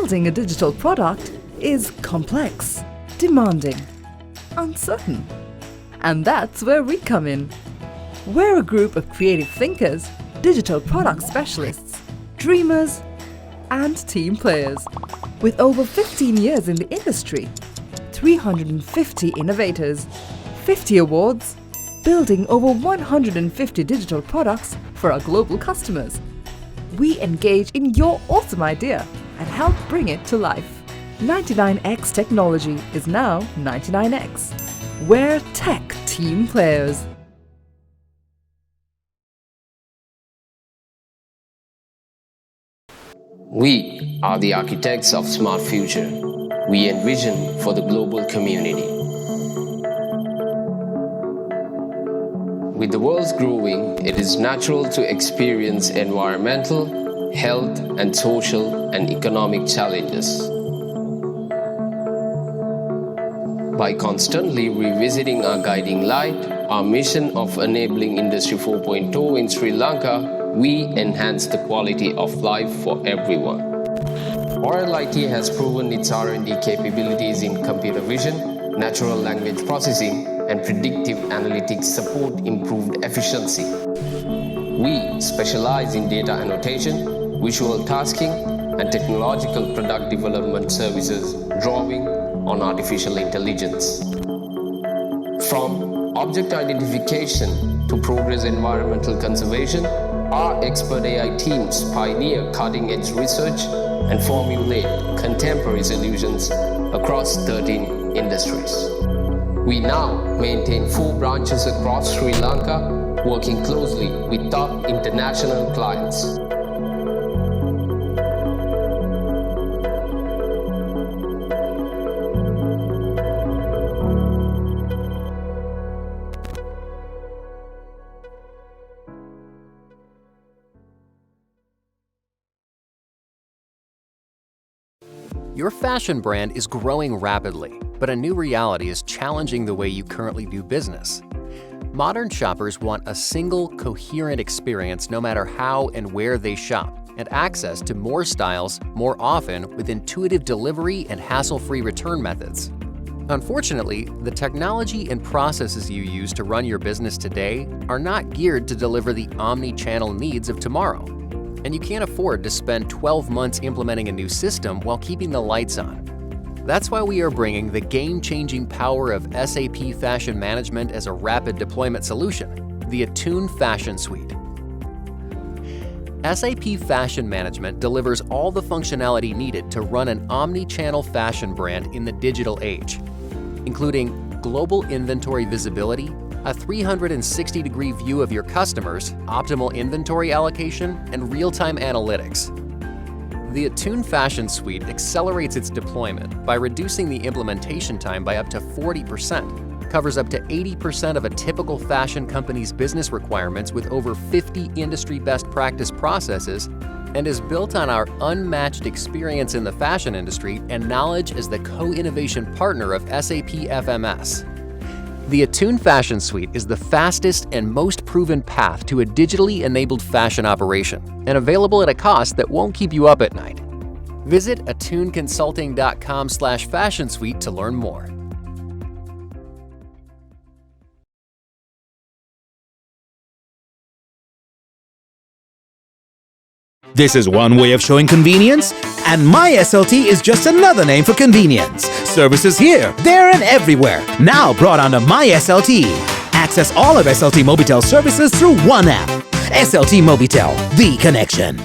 building a digital product is complex, demanding, uncertain. And that's where we come in. We're a group of creative thinkers, digital product specialists, dreamers, and team players. With over 15 years in the industry, 350 innovators, 50 awards, building over 150 digital products for our global customers. We engage in your awesome idea and help bring it to life. 99X Technology is now 99X. We're tech team players. We are the architects of smart future. We envision for the global community. With the world's growing, it is natural to experience environmental, health, and social and economic challenges. By constantly revisiting our guiding light, our mission of enabling Industry 4.0 in Sri Lanka, we enhance the quality of life for everyone. Oral IT has proven its R&D capabilities in computer vision, natural language processing, and predictive analytics support improved efficiency. We specialize in data annotation, visual tasking, and technological product development services drawing on artificial intelligence. From object identification to progress environmental conservation, our expert AI teams pioneer cutting-edge research and formulate contemporary solutions across 13 industries. We now maintain 4 branches across Sri Lanka, working closely with top international clients. Your fashion brand is growing rapidly, but a new reality is challenging the way you currently do business. Modern shoppers want a single, coherent experience no matter how and where they shop, and access to more styles more often with intuitive delivery and hassle-free return methods. Unfortunately, the technology and processes you use to run your business today are not geared to deliver the omni-channel needs of tomorrow. And you can't afford to spend 12 months implementing a new system while keeping the lights on. That's why we are bringing the game-changing power of SAP Fashion Management as a rapid deployment solution, the Attune Fashion Suite. SAP Fashion Management delivers all the functionality needed to run an omni-channel fashion brand in the digital age, including global inventory visibility, a 360-degree view of your customers, optimal inventory allocation, and real-time analytics. The Attune Fashion Suite accelerates its deployment by reducing the implementation time by up to 40%, covers up to 80% of a typical fashion company's business requirements with over 50 industry best practice processes, and is built on our unmatched experience in the fashion industry and knowledge as the co-innovation partner of SAP FMS. The Attune Fashion Suite is the fastest and most proven path to a digitally enabled fashion operation, and available at a cost that won't keep you up at night. Visit attuneconsulting.com/fashion suite to learn more. This is one way of showing convenience, and MySLT is just another name for convenience. Services here, there, and everywhere. Now brought onto MySLT. Access all of SLT Mobitel services through one app. SLT Mobitel, the connection.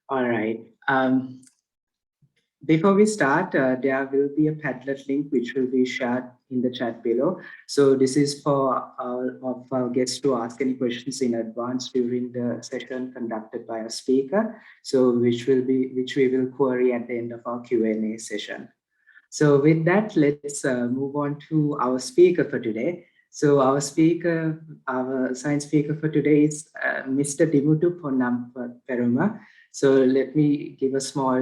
All right. Before we start, there will be a Padlet link which will be shared in the chat below. So this is for of our guests to ask any questions in advance during the session conducted by a speaker. So which we will query at the end of our Q&A session. So with that, let's move on to our speaker for today. So our science speaker for today is Mr. Dimutu Ponnam Peruma. So let me give a small,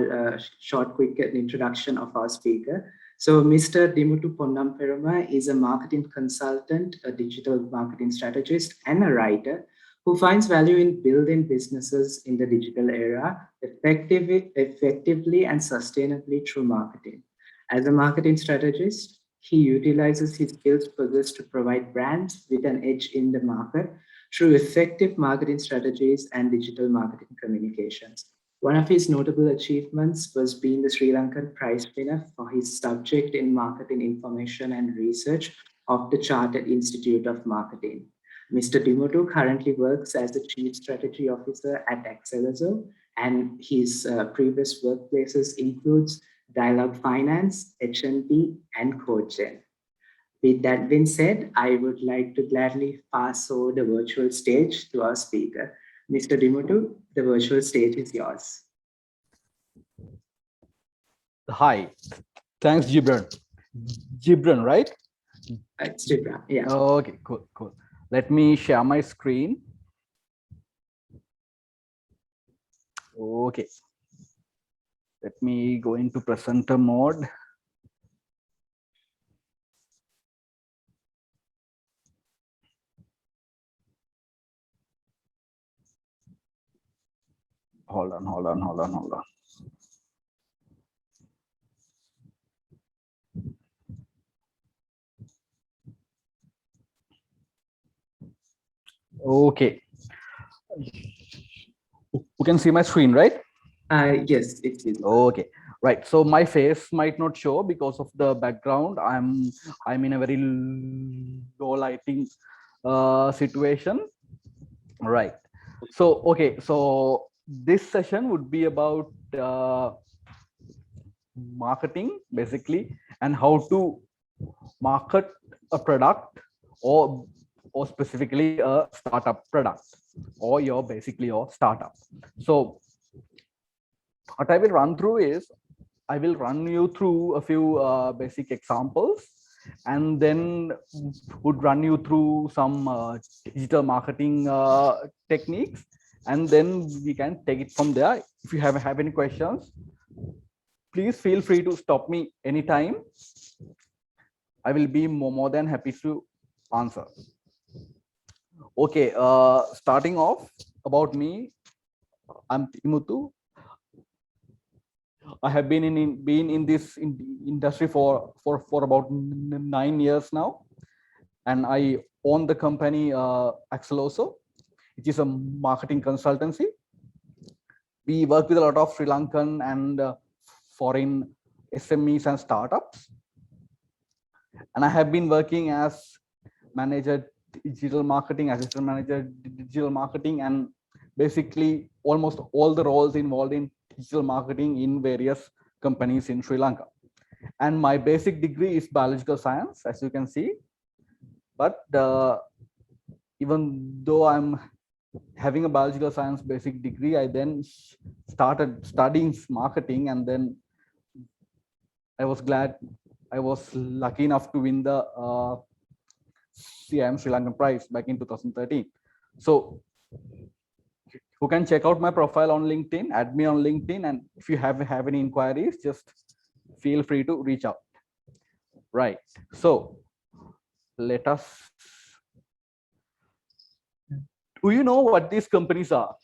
quick introduction of our speaker. So Mr. Dimutu Ponnam Peruma is a marketing consultant, a digital marketing strategist, and a writer who finds value in building businesses in the digital era effectively and sustainably through marketing. As a marketing strategist, he utilizes his skills to provide brands with an edge in the market through effective marketing strategies and digital marketing communications. One of his notable achievements was being the Sri Lankan Prize winner for his subject in Marketing Information and Research of the Chartered Institute of Marketing. Mr. Dimutu currently works as the Chief Strategy Officer at Accelezo, and his previous workplaces includes Dialogue Finance, HNB, and CodeGen. With that being said, I would like to gladly pass over the virtual stage to our speaker. Mr. Dimutu, the virtual stage is yours. Hi, thanks, Gibran. Gibran, right? It's Gibran, yeah. Okay, cool. Let me share my screen. Okay. Let me go into presenter mode. Hold on. Okay. You can see my screen, right? Yes, it is. Okay, right. So my face might not show because of the background. I'm in a very low lighting situation. Right. So okay. So this session would be about marketing basically, and how to market a product or specifically a startup product, or your startup. So what I will run through is I will run you through a few basic examples, and then would run you through some digital marketing techniques, and then we can take it from there. If you have any questions, please feel free to stop me anytime. I will be more than happy to answer. Okay, starting off about me, I'm Dimutu. I have been in this industry for about 9 years now, and I own the company Accelezo, which is a marketing consultancy. We work with a lot of Sri Lankan and foreign SMEs and startups, and I have been working as manager digital marketing, assistant manager digital marketing, and basically almost all the roles involved in digital marketing in various companies in Sri Lanka. And my basic degree is biological science, as you can see. But even though I'm having a biological science basic degree, I then started studying marketing, and then I was lucky enough to win the CIM Sri Lankan Prize back in 2013. So you can check out my profile on LinkedIn, add me on LinkedIn, and if you have any inquiries, just feel free to reach out. Right. So let us. Do you know what these companies are?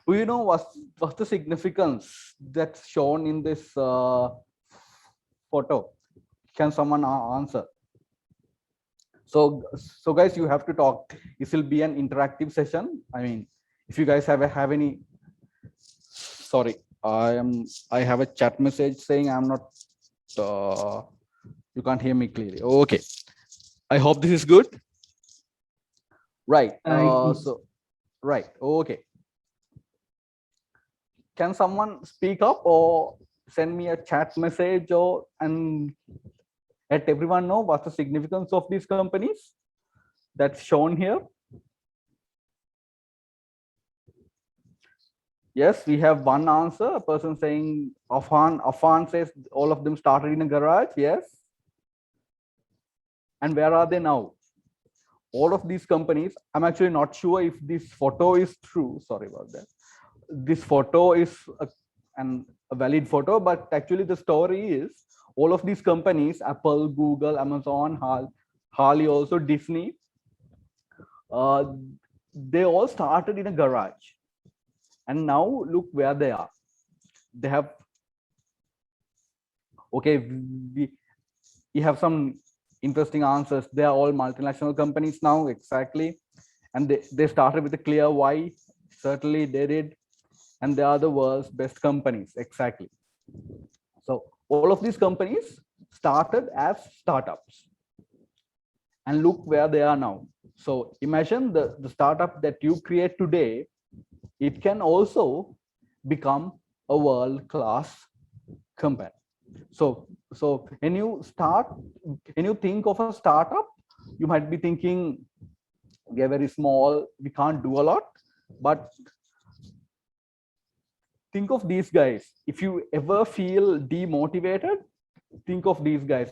Do you know what's the significance that's shown in this photo? Can someone answer? So guys, you have to talk. This will be an interactive session. I mean, if you guys have any, sorry, I have a chat message saying I'm not, you can't hear me clearly. Okay, I hope this is good. Right. So Right. Okay. Can someone speak up or send me a chat message or and let everyone know what's the significance of these companies that's shown here? Yes, we have one answer. A person saying Afan says all of them started in a garage. Yes. And where are they now? All of these companies, I'm actually not sure if this photo is true. Sorry about that. This photo is a valid photo, but actually the story is all of these companies, Apple, Google, Amazon, Harley, also Disney, they all started in a garage. And now look where they are. They have, okay, we have some interesting answers. They are all multinational companies now, exactly. And they started with a clear why. Certainly they did. And they are the world's best companies, exactly. So all of these companies started as startups. And look where they are now. So imagine the startup that you create today, it can also become a world-class company. So when you think of a startup, you might be thinking we are very small, we can't do a lot, but think of these guys. If you ever feel demotivated, think of these guys.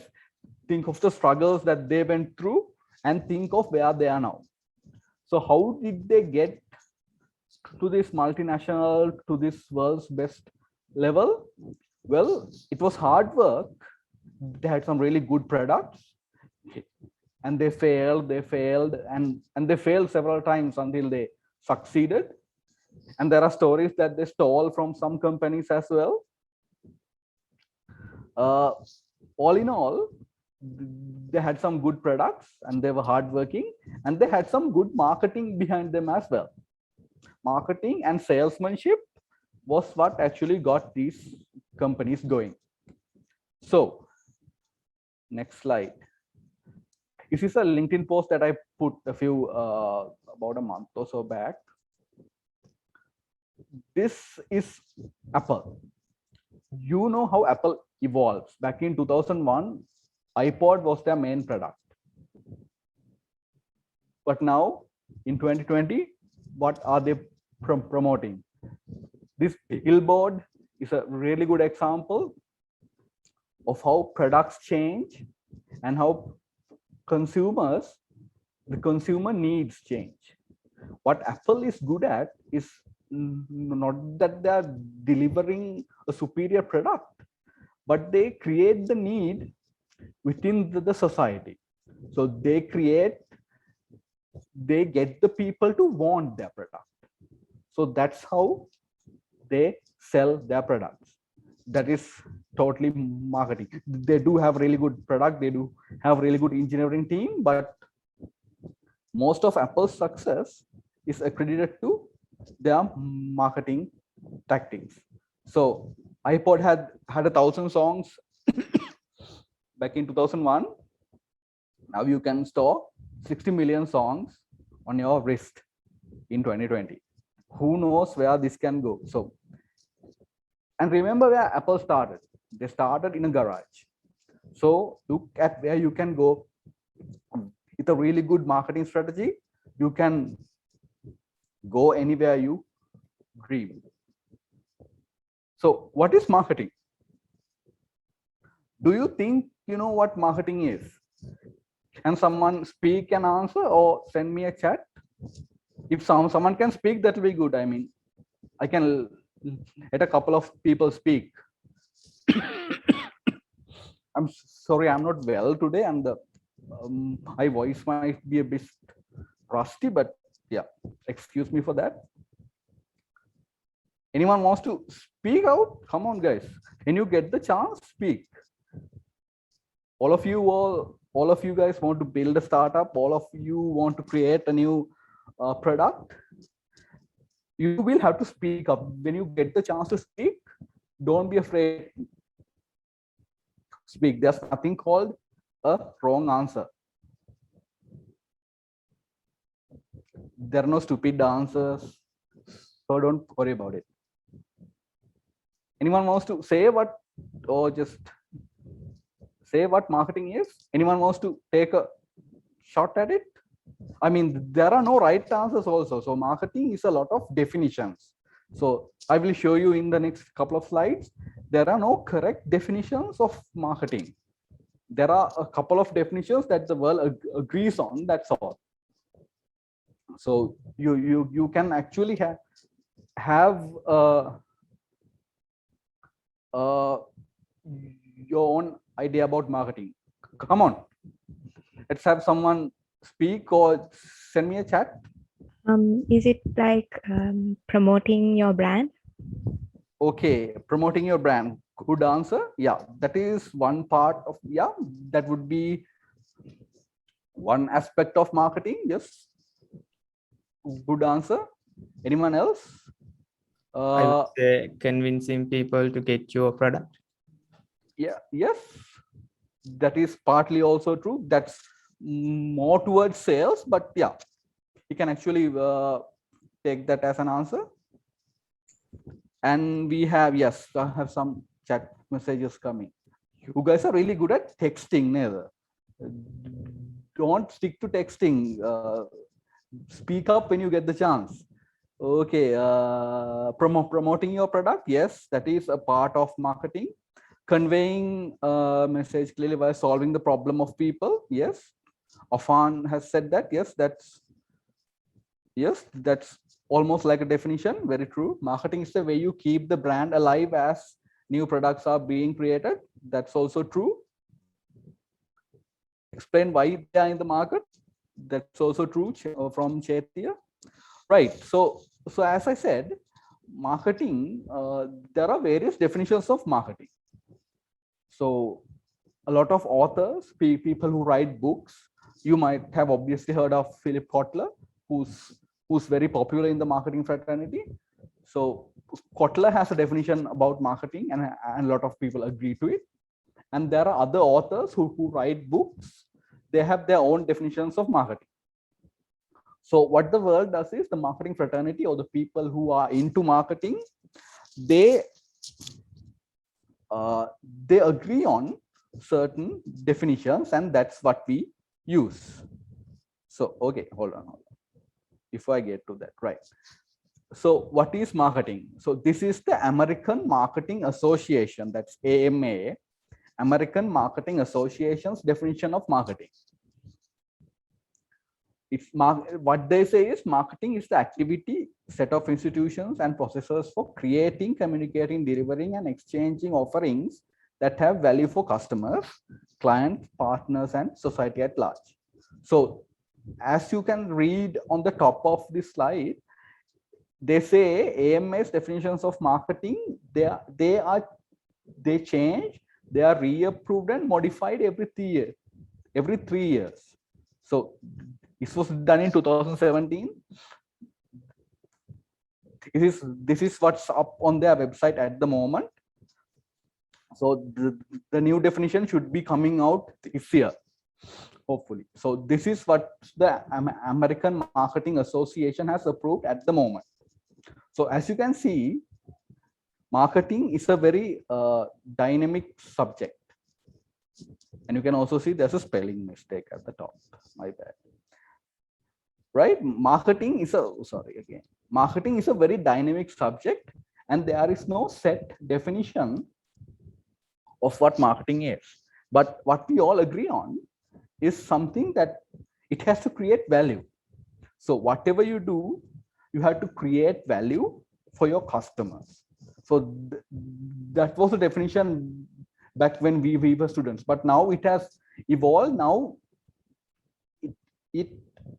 Think of the struggles that they went through and think of where they are now. So how did they get to this multinational, to this world's best level? Well, it was hard work. They had some really good products and they failed, and they failed several times until they succeeded. And there are stories that they stole from some companies as well. All in all, they had some good products and they were hardworking, and they had some good marketing behind them as well. Marketing and salesmanship was what actually got these companies going. So, next slide. This is a LinkedIn post that I put about a month or so back. This is Apple. You know how Apple evolves. Back in 2001, iPod was their main product. But now in 2020, what are they promoting? This billboard is a really good example of how products change and how the consumer needs change. What Apple is good at is not that they are delivering a superior product, but they create the need within the society. So they get the people to want their product. So that's how they sell their products. That is totally marketing. They do have really good product. They do have really good engineering team, but most of Apple's success is accredited to their marketing tactics. So iPod had 1,000 songs back in 2001. Now you can store 60 million songs on your wrist in 2020. Who knows where this can go? So, and remember where Apple started. They started in a garage. So look at where you can go with a really good marketing strategy. You can go anywhere you dream. So what is marketing? Do you think you know what marketing is? Can someone speak and answer or send me a chat? If someone can speak, that will be good. I mean, I can let a couple of people speak. I'm sorry, I'm not well today, and my voice might be a bit rusty, but yeah, excuse me for that. Anyone wants to speak out? Come on, guys. When you get the chance, speak. All of you guys want to build a startup. All of you want to create a new product. You will have to speak up. When you get the chance to speak, don't be afraid. Speak. There's nothing called a wrong answer. There are no stupid answers, so don't worry about it. Anyone wants to say what, or just say what marketing is? Anyone wants to take a shot at it? I mean, there are no right answers also. So marketing is a lot of definitions. So I will show you in the next couple of slides. There are no correct definitions of marketing. There are a couple of definitions that the world agrees on, that's all. So you can actually have your own idea about marketing. Come on, let's have someone speak or send me a chat. Is it like promoting your brand? Okay, promoting your brand. Good answer. Yeah, that is one part of, yeah, that would be one aspect of marketing. Yes, good answer. Anyone else? I would say convincing people to get your product. Yeah, yes, that is partly also true. That's more towards sales, but yeah, you can actually take that as an answer. And we have, yes, I have some chat messages coming. You guys are really good at texting, neither. Don't stick to texting. Speak up when you get the chance. Okay, promoting your product. Yes, that is a part of marketing. Conveying a message clearly by solving the problem of people. Yes, Afan has said that. Yes, that's almost like a definition. Very true. Marketing is the way you keep the brand alive as new products are being created. That's also true. Explain why they are in the market. That's also true from Chaitya. Right. So as I said, marketing, there are various definitions of marketing. So a lot of authors, people who write books, you might have obviously heard of Philip Kotler, who's very popular in the marketing fraternity. So Kotler has a definition about marketing, and a lot of people agree to it. And there are other authors who write books. They have their own definitions of marketing. So what the world does is, the marketing fraternity, or the people who are into marketing, they agree on certain definitions, and that's what we use. So, okay, hold on. Before I get to that, right. So what is marketing? So this is the American Marketing Association, that's AMA, American Marketing Association's definition of marketing. What they say is, marketing is the activity, set of institutions and processes for creating, communicating, delivering and exchanging offerings that have value for customers, clients, partners and society at large. So as you can read on the top of this slide, they say AMA's definitions of marketing, they change, they are reapproved and modified every 3 years. So this was done in 2017. This is what's up on their website at the moment. So the new definition should be coming out this year, hopefully. So this is what the American Marketing Association has approved at the moment. So as you can see, marketing is a very dynamic subject. And you can also see there's a spelling mistake at the top. My bad. Right? Marketing is a very dynamic subject, and there is no set definition of what marketing is. But what we all agree on is something that it has to create value. So whatever you do, you have to create value for your customers. So that was the definition back when we were students, but now it has evolved. Now it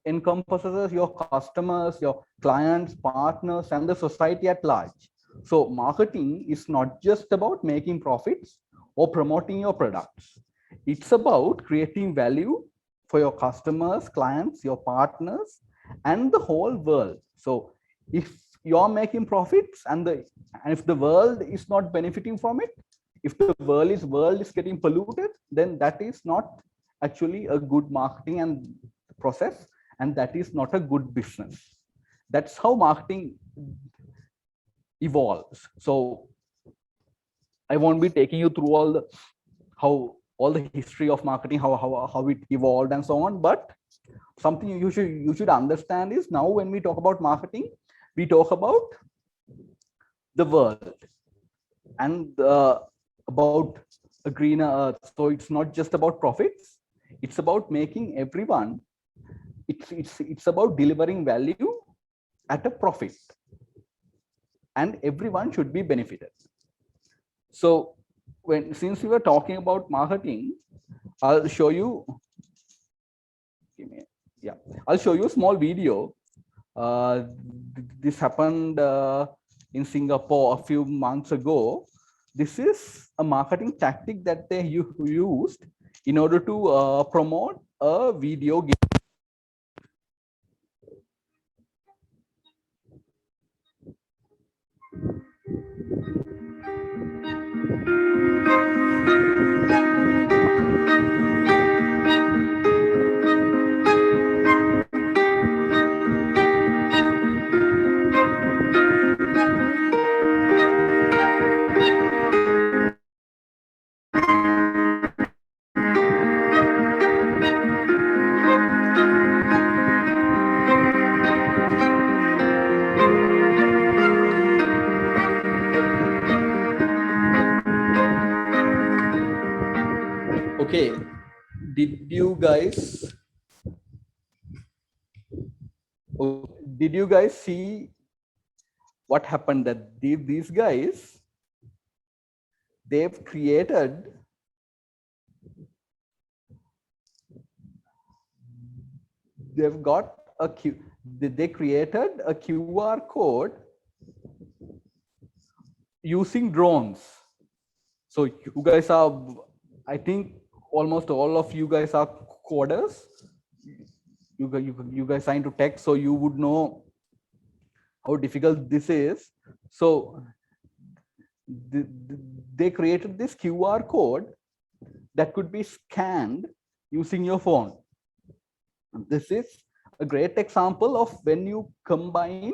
encompasses your customers, your clients, partners, and the society at large. So marketing is not just about making profits or promoting your products. It's about creating value for your customers, clients, your partners, and the whole world. So if you're making profits and if the world is not benefiting from it, if the world is getting polluted, then that is not actually a good marketing and process, and that is not a good business. That's how marketing evolves. So I won't be taking you through all the history of marketing, how it evolved and so on. But something you should understand is, now when we talk about marketing, we talk about the world and about a greener earth. So it's not just about profits. It's about making everyone. It's about delivering value at a profit, and everyone should be benefited. So since we were talking about marketing, I'll show you. I'll show you a small video. This happened in Singapore a few months ago. This is a marketing tactic that they used in order to promote a video game. Okay, did you guys see what happened? That these guys, they've created they created a QR code using drones. So you guys are, I think almost all of you guys are coders. You guys are into tech, so you would know how difficult this is. So they created this QR code that could be scanned using your phone. This is a great example of when you combine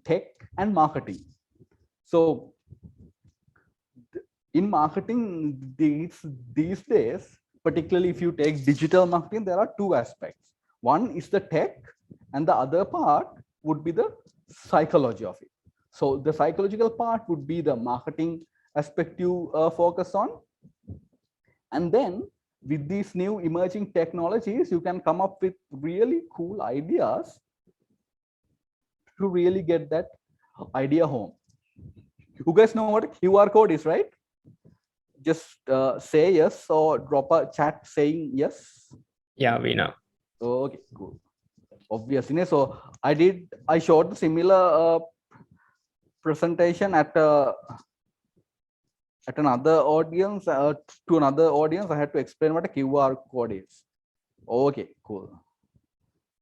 tech and marketing. So in marketing these days, particularly if you take digital marketing, there are two aspects. One is the tech, and the other part would be the psychology of it. So the psychological part would be the marketing aspect you focus on. And then with these new emerging technologies, you can come up with really cool ideas to really get that idea home. You guys know what a QR code is, right? Just say yes or drop a chat saying yes. Yeah, we know. Okay, cool. Obviously, so I showed the similar presentation at another audience, to another audience. I had to explain what a QR code is. Okay, cool.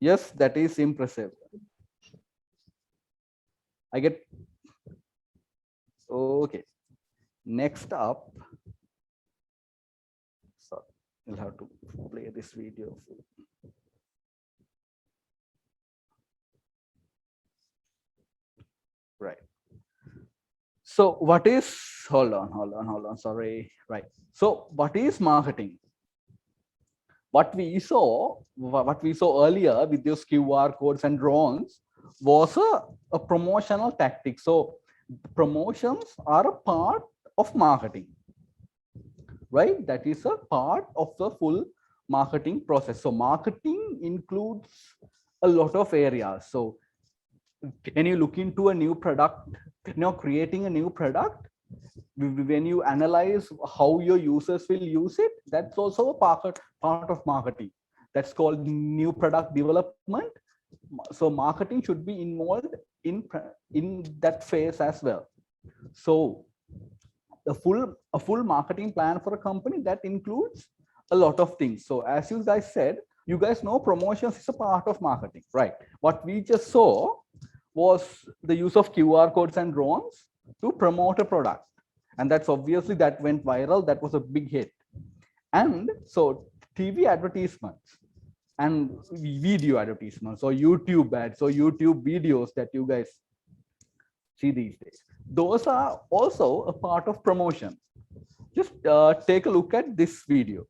Yes, that is impressive. I get. Okay. Next up, so you'll have to play this video. Right. So what is, hold on, sorry. Right. So what is marketing? What we saw earlier with those QR codes and drones was a promotional tactic. So promotions are a part of marketing, right? That is a part of the full marketing process. So marketing includes a lot of areas. So when you look into a new product, creating a new product, when you analyze how your users will use it, that's also a part of marketing. That's called new product development. So marketing should be involved in that phase as well. So a full marketing plan for a company, that includes a lot of things. So as you guys said, you guys know promotions is a part of marketing, right? What we just saw was the use of QR codes and drones to promote a product. And that's obviously, that went viral. That was a big hit. And so TV advertisements. and video advertisements or YouTube ads or YouTube videos that you guys see these days. Those are also a part of promotion. Just take a look at this video.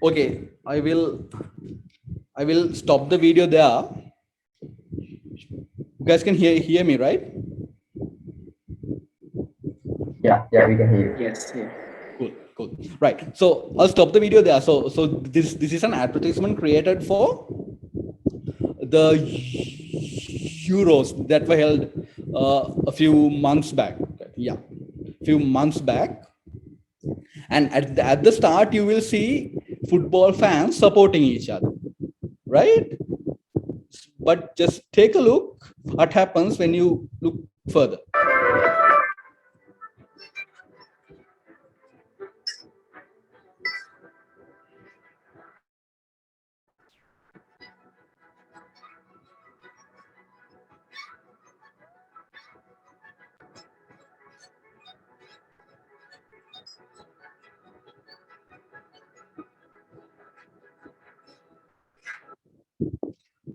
Okay, I will stop the video there. You guys can hear me, right? Yeah, we can hear you. Yes, yeah. Cool. Right. So I'll stop the video there. So this is an advertisement created for the Euros that were held a few months back. Yeah, few months back. And at the start, you will see football fans supporting each other, right? But just take a look what happens when you look further.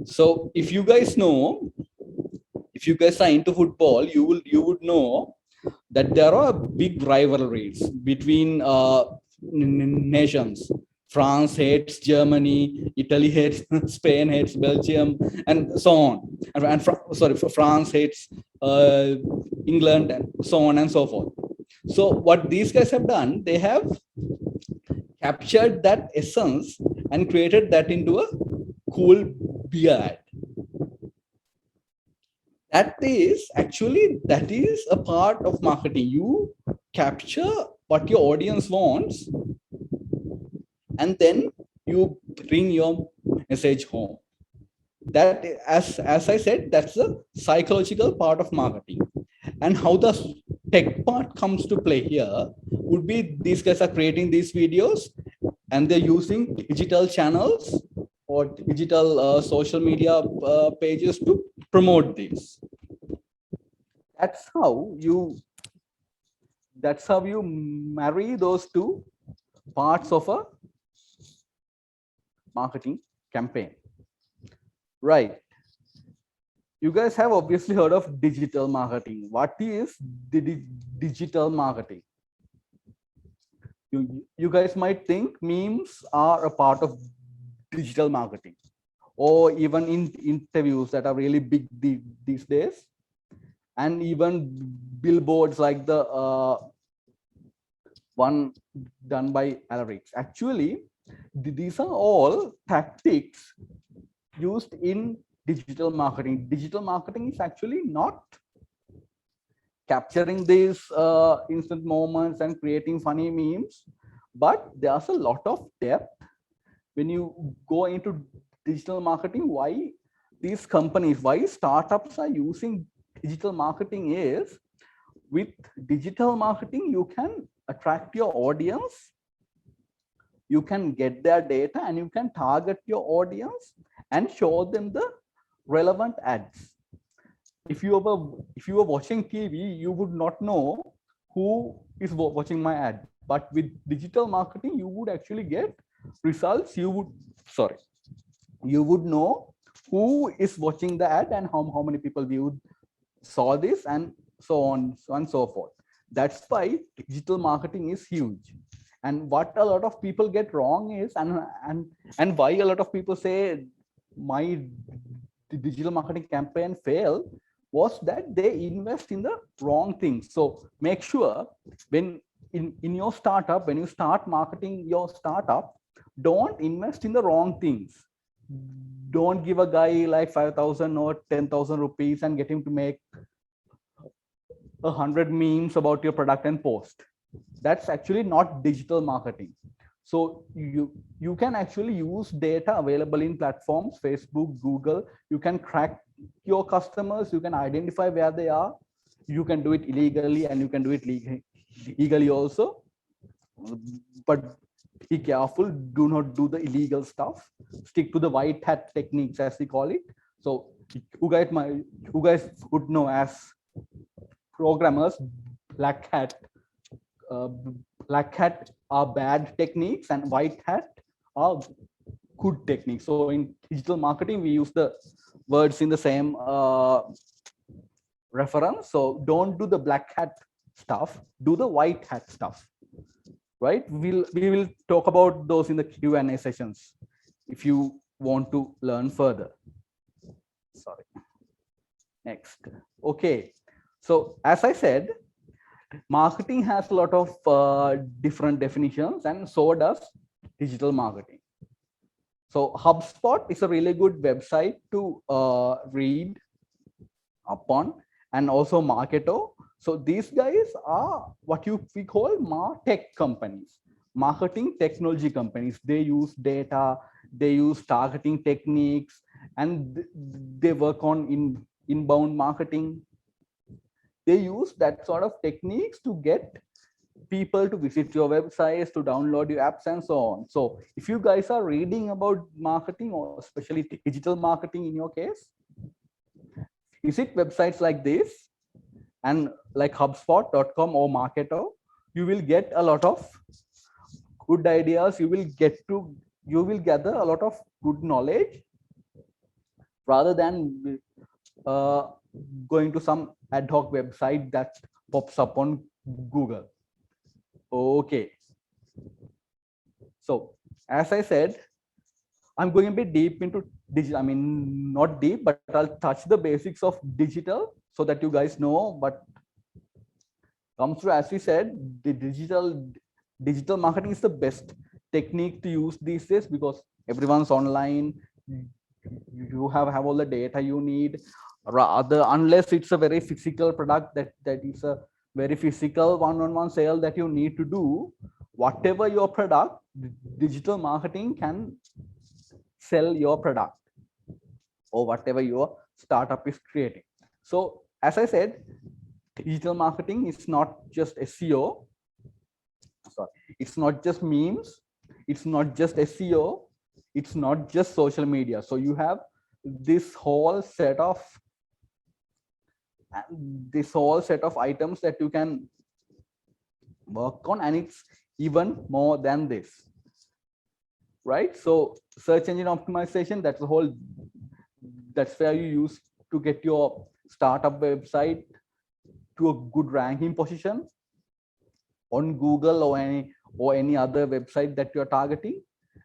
So if you guys know, if you guys are into football, you would know that there are big rivalries between nations. France hates Germany, Italy hates Spain, hates Belgium, and so on. And France hates England, and so on and so forth. So what these guys have done, they have captured that essence and created that into a cool beer ad. That is a part of marketing. You capture what your audience wants, and then you bring your message home. That, as I said, that's the psychological part of marketing. And how the tech part comes to play here would be these guys are creating these videos and they're using digital channels or digital social media pages to promote this. That's how you marry those two parts of a marketing campaign, right? You guys have obviously heard of digital marketing. What is digital marketing? You guys might think memes are a part of digital marketing, or even in interviews that are really big these days, and even billboards like the one done by Alarix. Actually, these are all tactics used in digital marketing. Digital marketing is actually not capturing these instant moments and creating funny memes, but there's a lot of depth when you go into digital marketing. Why these companies, why startups are using digital marketing is, with digital marketing, you can attract your audience, you can get their data, and you can target your audience and show them the relevant ads. If you were watching TV, you would not know who is watching my ad. But with digital marketing, you would actually get results. You would know who is watching the ad and how many people saw this, and so on and so forth. That's why digital marketing is huge. And what a lot of people get wrong is, and why a lot of people say my digital marketing campaign failed, was that they invest in the wrong things. So make sure when in your startup, when you start marketing your startup, don't invest in the wrong things. Don't give a guy like 5,000 or 10,000 rupees and get him to make 100 memes about your product and post. that's actually not digital marketing. So you can actually use data available in platforms, Facebook, Google. You can track your customers, you can identify where they are. You can do it illegally and you can do it legally also. But be careful, do not do the illegal stuff. Stick to the white hat techniques, as we call it. So you guys would know as programmers, black hat are bad techniques and white hat are good techniques. So in digital marketing, we use the words in the same reference. So don't do the black hat stuff, do the white hat stuff, right? We will talk about those in the Q&A sessions if you want to learn further. Sorry. Next. Okay. So as I said, marketing has a lot of different definitions, and so does digital marketing. So HubSpot is a really good website to read upon, and also Marketo. So these guys are what we call MarTech companies, marketing technology companies. They use data, they use targeting techniques, and they work on inbound marketing. They use that sort of techniques to get people to visit your websites, to download your apps, and so on. So if you guys are reading about marketing, or especially digital marketing in your case, visit websites like this and like HubSpot.com or Marketo. You will get a lot of good ideas. You will gather a lot of good knowledge rather than going to some ad hoc website that pops up on Google. Okay. So as I said, I'm going a bit deep into digital. I mean, not deep, but I'll touch the basics of digital so that you guys know. But comes through, as we said, the digital marketing is the best technique to use these days because everyone's online. You have all the data you need. Rather, unless it's a very physical product that is a very physical one-on-one sale that you need to do, whatever your product, digital marketing can sell your product or whatever your startup is creating. So as I said, digital marketing is not just SEO. Sorry, it's not just memes. It's not just SEO. It's not just social media. So you have this whole set of items that you can work on, and it's even more than this, right? So search engine optimization, that's where you use to get your startup website to a good ranking position on Google or any other website that you're targeting.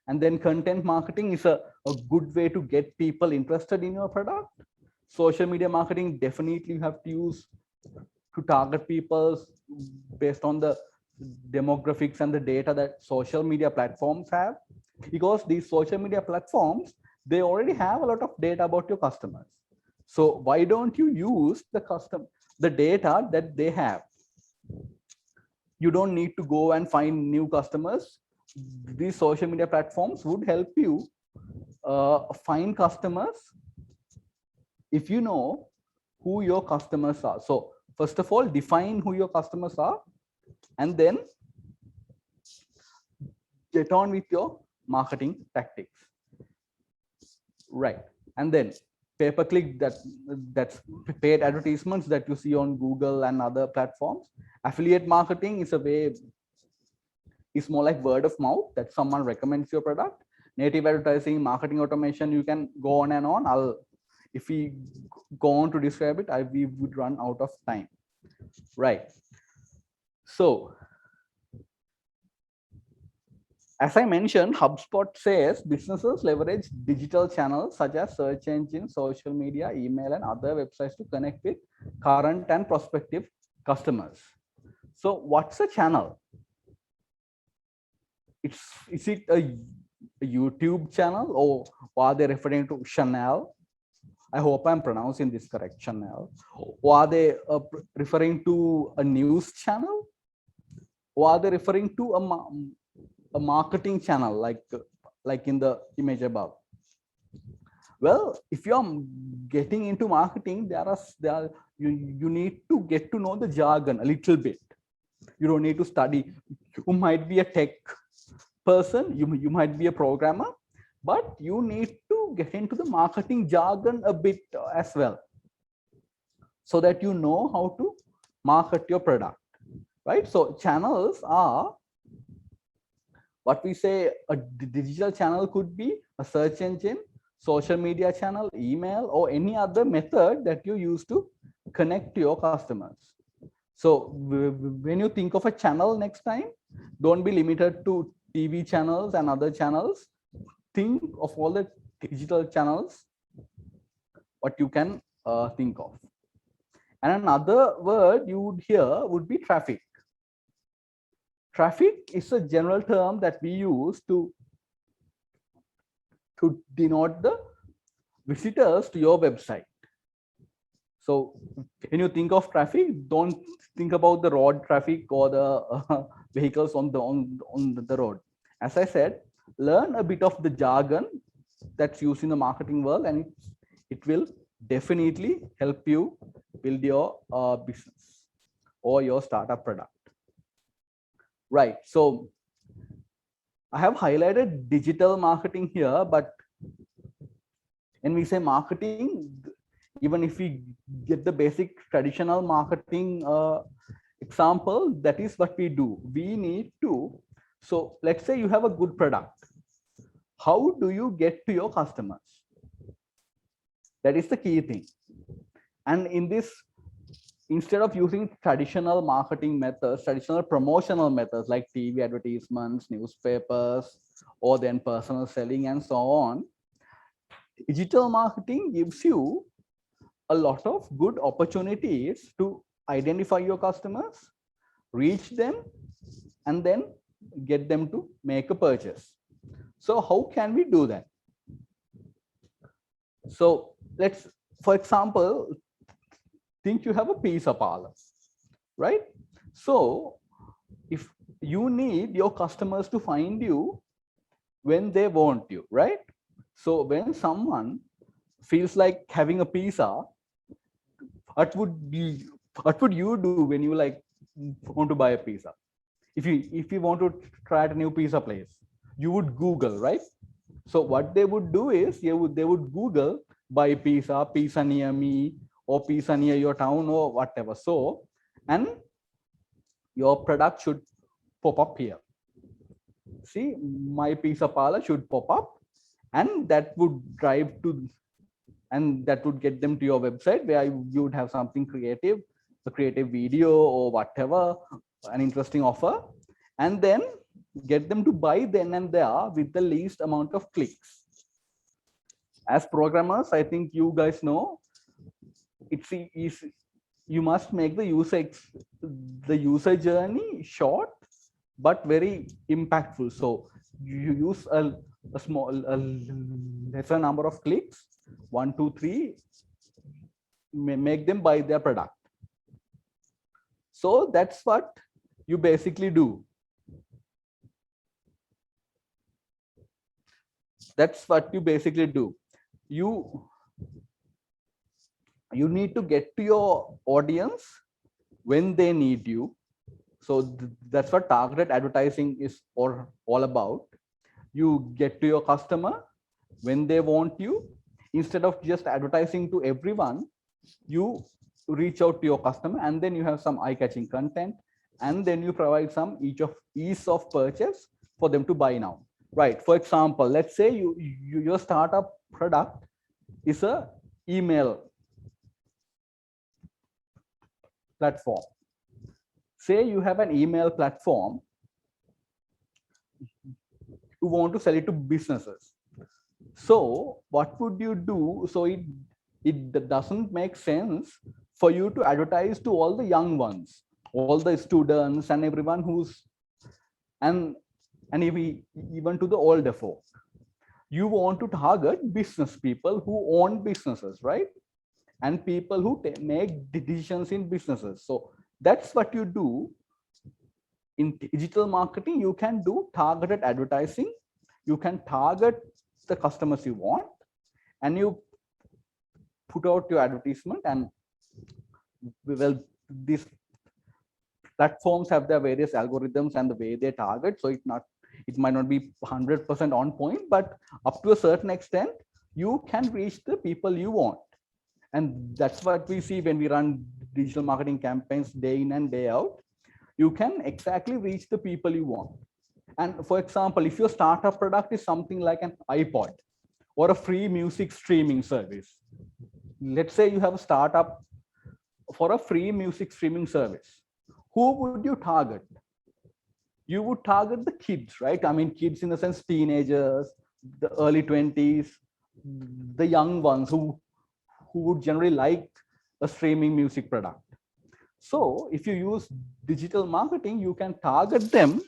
And then content marketing is a good way to get people interested in your product. Social media marketing, definitely you have to use to target people based on the demographics and the data that social media platforms have, because these social media platforms, they already have a lot of data about your customers. So why don't you use the data that they have? You don't need to go and find new customers. These social media platforms would help you find customers if you know who your customers are. So first of all, define who your customers are, and then get on with your marketing tactics, right? And then pay-per-click, that's paid advertisements that you see on Google and other platforms. Affiliate marketing is more like word of mouth, that someone recommends your product. Native advertising, marketing automation, you can go on and on. If we go on to describe it, we would run out of time, right? So as I mentioned, HubSpot says businesses leverage digital channels such as search engines, social media, email, and other websites to connect with current and prospective customers. So what's a channel? Is it a YouTube channel, or are they referring to Chanel? I hope I'm pronouncing this correct, Chanel. Or are they referring to a news channel? or are they referring to a marketing channel like in the image above? Well, if you're getting into marketing, you need to get to know the jargon a little bit. You don't need to study. You might be a tech person, you might be a programmer, but you need to get into the marketing jargon a bit as well, so that you know how to market your product, right? So channels are what we say. A digital channel could be a search engine, social media channel, email, or any other method that you use to connect to your customers. So when you think of a channel next time, don't be limited to TV channels and other channels. Think of all the digital channels, what you can think of. And another word you would hear would be traffic. Traffic is a general term that we use to denote the visitors to your website. So when you think of traffic, don't think about the road traffic or the vehicles on the road. As I said, learn a bit of the jargon that's used in the marketing world, and it will definitely help you build your business or your startup product. Right. So I have highlighted digital marketing here, but when we say marketing, even if we get the basic traditional marketing example, that is what we do. We need to, so let's say you have a good product. How do you get to your customers? That is the key thing. And in this, instead of using traditional marketing methods, traditional promotional methods like TV advertisements, newspapers, or then personal selling and so on, digital marketing gives you a lot of good opportunities to identify your customers, reach them, and then get them to make a purchase. So how can we do that? So let's, for example, think you have a pizza parlor, right? So if you need your customers to find you when they want you, right? So when someone feels like having a pizza, what would you do when you like want to buy a pizza? If you want to try at a new pizza place, you would Google, right? So what they would do is they would Google buy pizza near me, or pizza near your town, or whatever. So, and your product should pop up here. See, my pizza parlor should pop up, and that would drive to, and that would get them to your website, where you would have something creative, a creative video or whatever, an interesting offer, and then get them to buy then and there with the least amount of clicks. As programmers, I think you guys know, you must make the user journey short but very impactful. So you use a lesser number of clicks, 1, 2, 3, make them buy their product. So that's what you basically do. That's what you basically do. You need to get to your audience when they need you. So that's what targeted advertising is all about. You get to your customer when they want you. Instead of just advertising to everyone, you reach out to your customer, and then you have some eye-catching content, and then you provide some ease of purchase for them to buy now. Right. For example, let's say your startup product is a email platform. Say you have an email platform, you want to sell it to businesses. So what would you do? So it doesn't make sense for you to advertise to all the young ones, all the students and everyone who's, and even to the older folk. You want to target business people who own businesses, right? And people who make decisions in businesses. So that's what you do in digital marketing, you can do targeted advertising. You can target the customers you want, and you put out your advertisement, and well, these platforms have their various algorithms and the way they target. So it might not be 100% on point, but up to a certain extent, you can reach the people you want. And that's what we see when we run digital marketing campaigns day in and day out. You can exactly reach the people you want. And for example, if your startup product is something like an iPod or a free music streaming service, let's say you have a startup for a free music streaming service, who would you target? You would target the kids, right? I mean, kids in the sense teenagers, the early 20s, the young ones who would generally like a streaming music product. So if you use digital marketing, you can target them.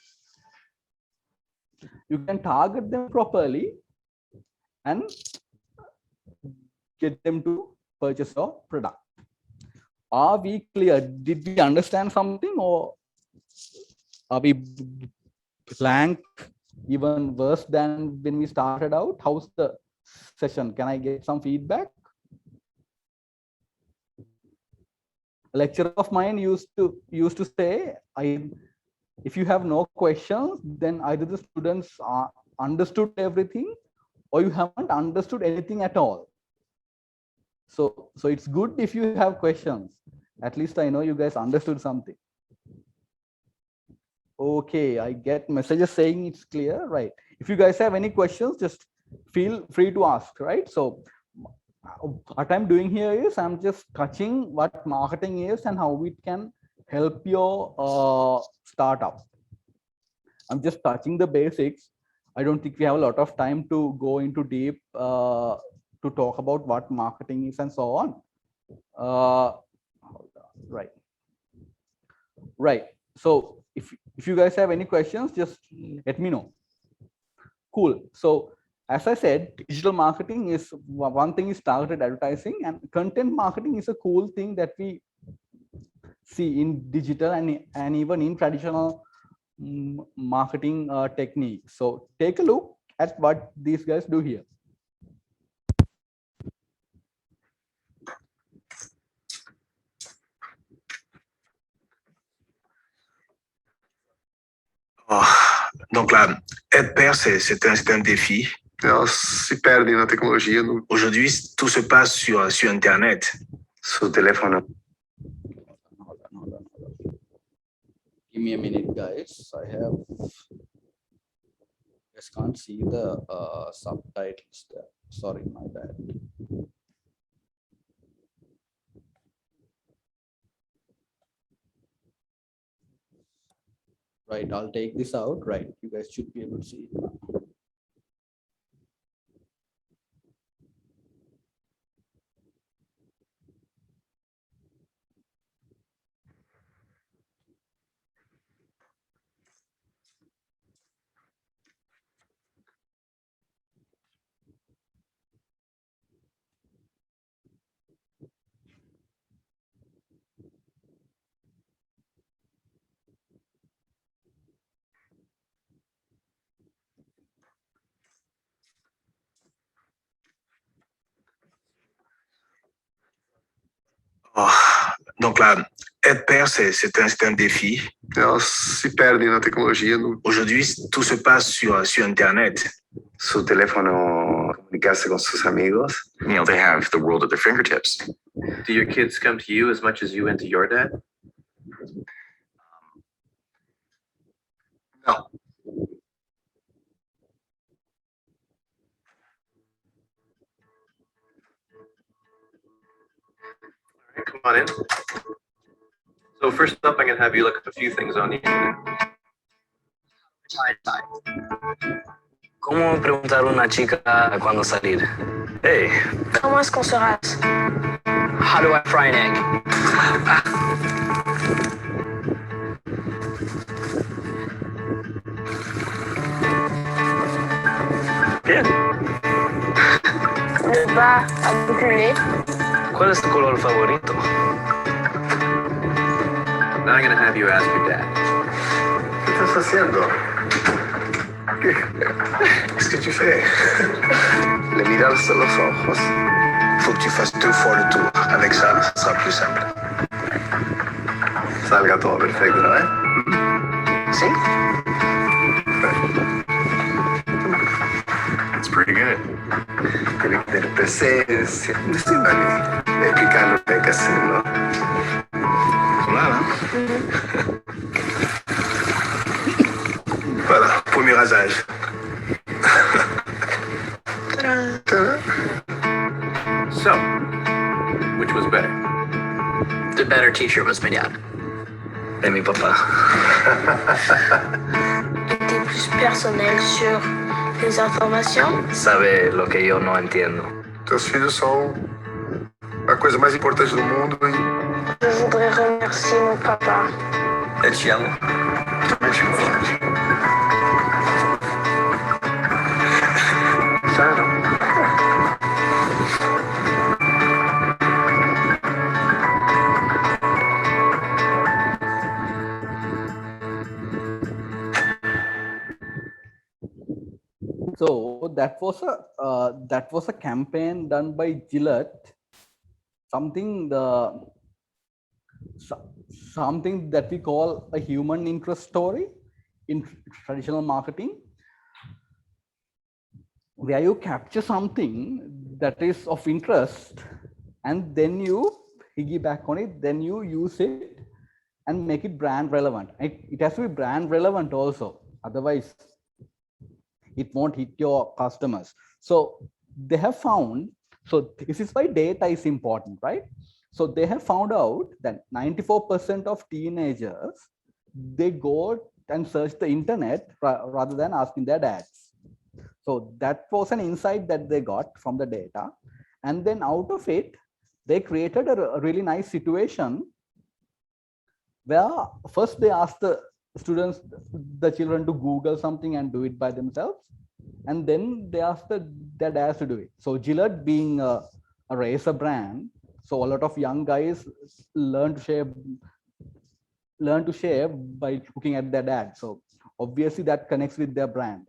You can target them properly and get them to purchase your product. Are we clear? Did we understand something, or are we blank, even worse than when we started out? How's the session? Can I get some feedback? A lecturer of mine used to say, if you have no questions, then either the students understood everything or you haven't understood anything at all. So it's good if you have questions. At least I know you guys understood something. Okay, I get messages saying it's clear, right? If you guys have any questions, just feel free to ask, right? So what I'm doing here is I'm just touching what marketing is and how it can help your startup. I'm just touching the basics. I don't think we have a lot of time to go into deep to talk about what marketing is and so on. Right. So if you guys have any questions, just let me know. Cool. So as I said, digital marketing is one thing is targeted advertising, and content marketing is a cool thing that we see in digital and even in traditional marketing techniques. So take a look at what these guys do here. Donc là, être pair, c'est un défi. Elas se perdem na tecnologia. Aujourd'hui, tout se passe sur Internet. Sur téléphone. Give me a minute, guys. Just can't see the subtitles there. Sorry, my bad. Right, I'll take this out. Right, you guys should be able to see it now. Donc là, être pair, c'est un défi. Elas se perdem na tecnologia. Aujourd'hui, tout se passe sur Internet. Su teléfono, comunicarse con sus amigos. You know, they have the world at their fingertips. Do your kids come to you as much as you went to your dad? No. Come on in. So first up, I'm going to have you look up a few things on the internet. ¿Cómo preguntar a una chica cuándo salir? Hey. ¿Cómo es qu'on se rase? How do I fry an egg? Bien. Ne pas reculer. ¿Cuál es tu color favorito? Now I'm going to have you ask your dad. estás haciendo? Qu'est-ce que tu fais? Le mirar sur los ojos. Faut que tu fasses 2 fois le tour. Avec ça, ce sera plus simple. Salga todo perfecto, ¿no? ¿Sí? It's pretty good. Tiene que tener presencia. Dale, explicar lo que hay que hacer, ¿no? Voilà. Voilà, premier rasage. So, which was better? The better teacher was my dad. Et mi papa. Était plus personnel sur les informations. Sabe lo que yo no entiendo. Teus filhos são a coisa mais importante do mundo e Je voudrais remercier mon papa. El cielo. também te amo. Sério? So that was a campaign done by Gillette, something that we call a human interest story in traditional marketing, where you capture something that is of interest and then you piggyback on it, then you use it and make it brand relevant. It has to be brand relevant also, otherwise it won't hit your customers. So they have found, so this is why data is important, right? So they have found out that 94% of teenagers, they go and search the internet rather than asking their dads. So that was an insight that they got from the data. And then out of it, they created a really nice situation where first they asked the children to Google something and do it by themselves. And then they asked their dads to do it. So Gillette being a razor brand, so a lot of young guys learn to shave by looking at their dad. So obviously that connects with their brand.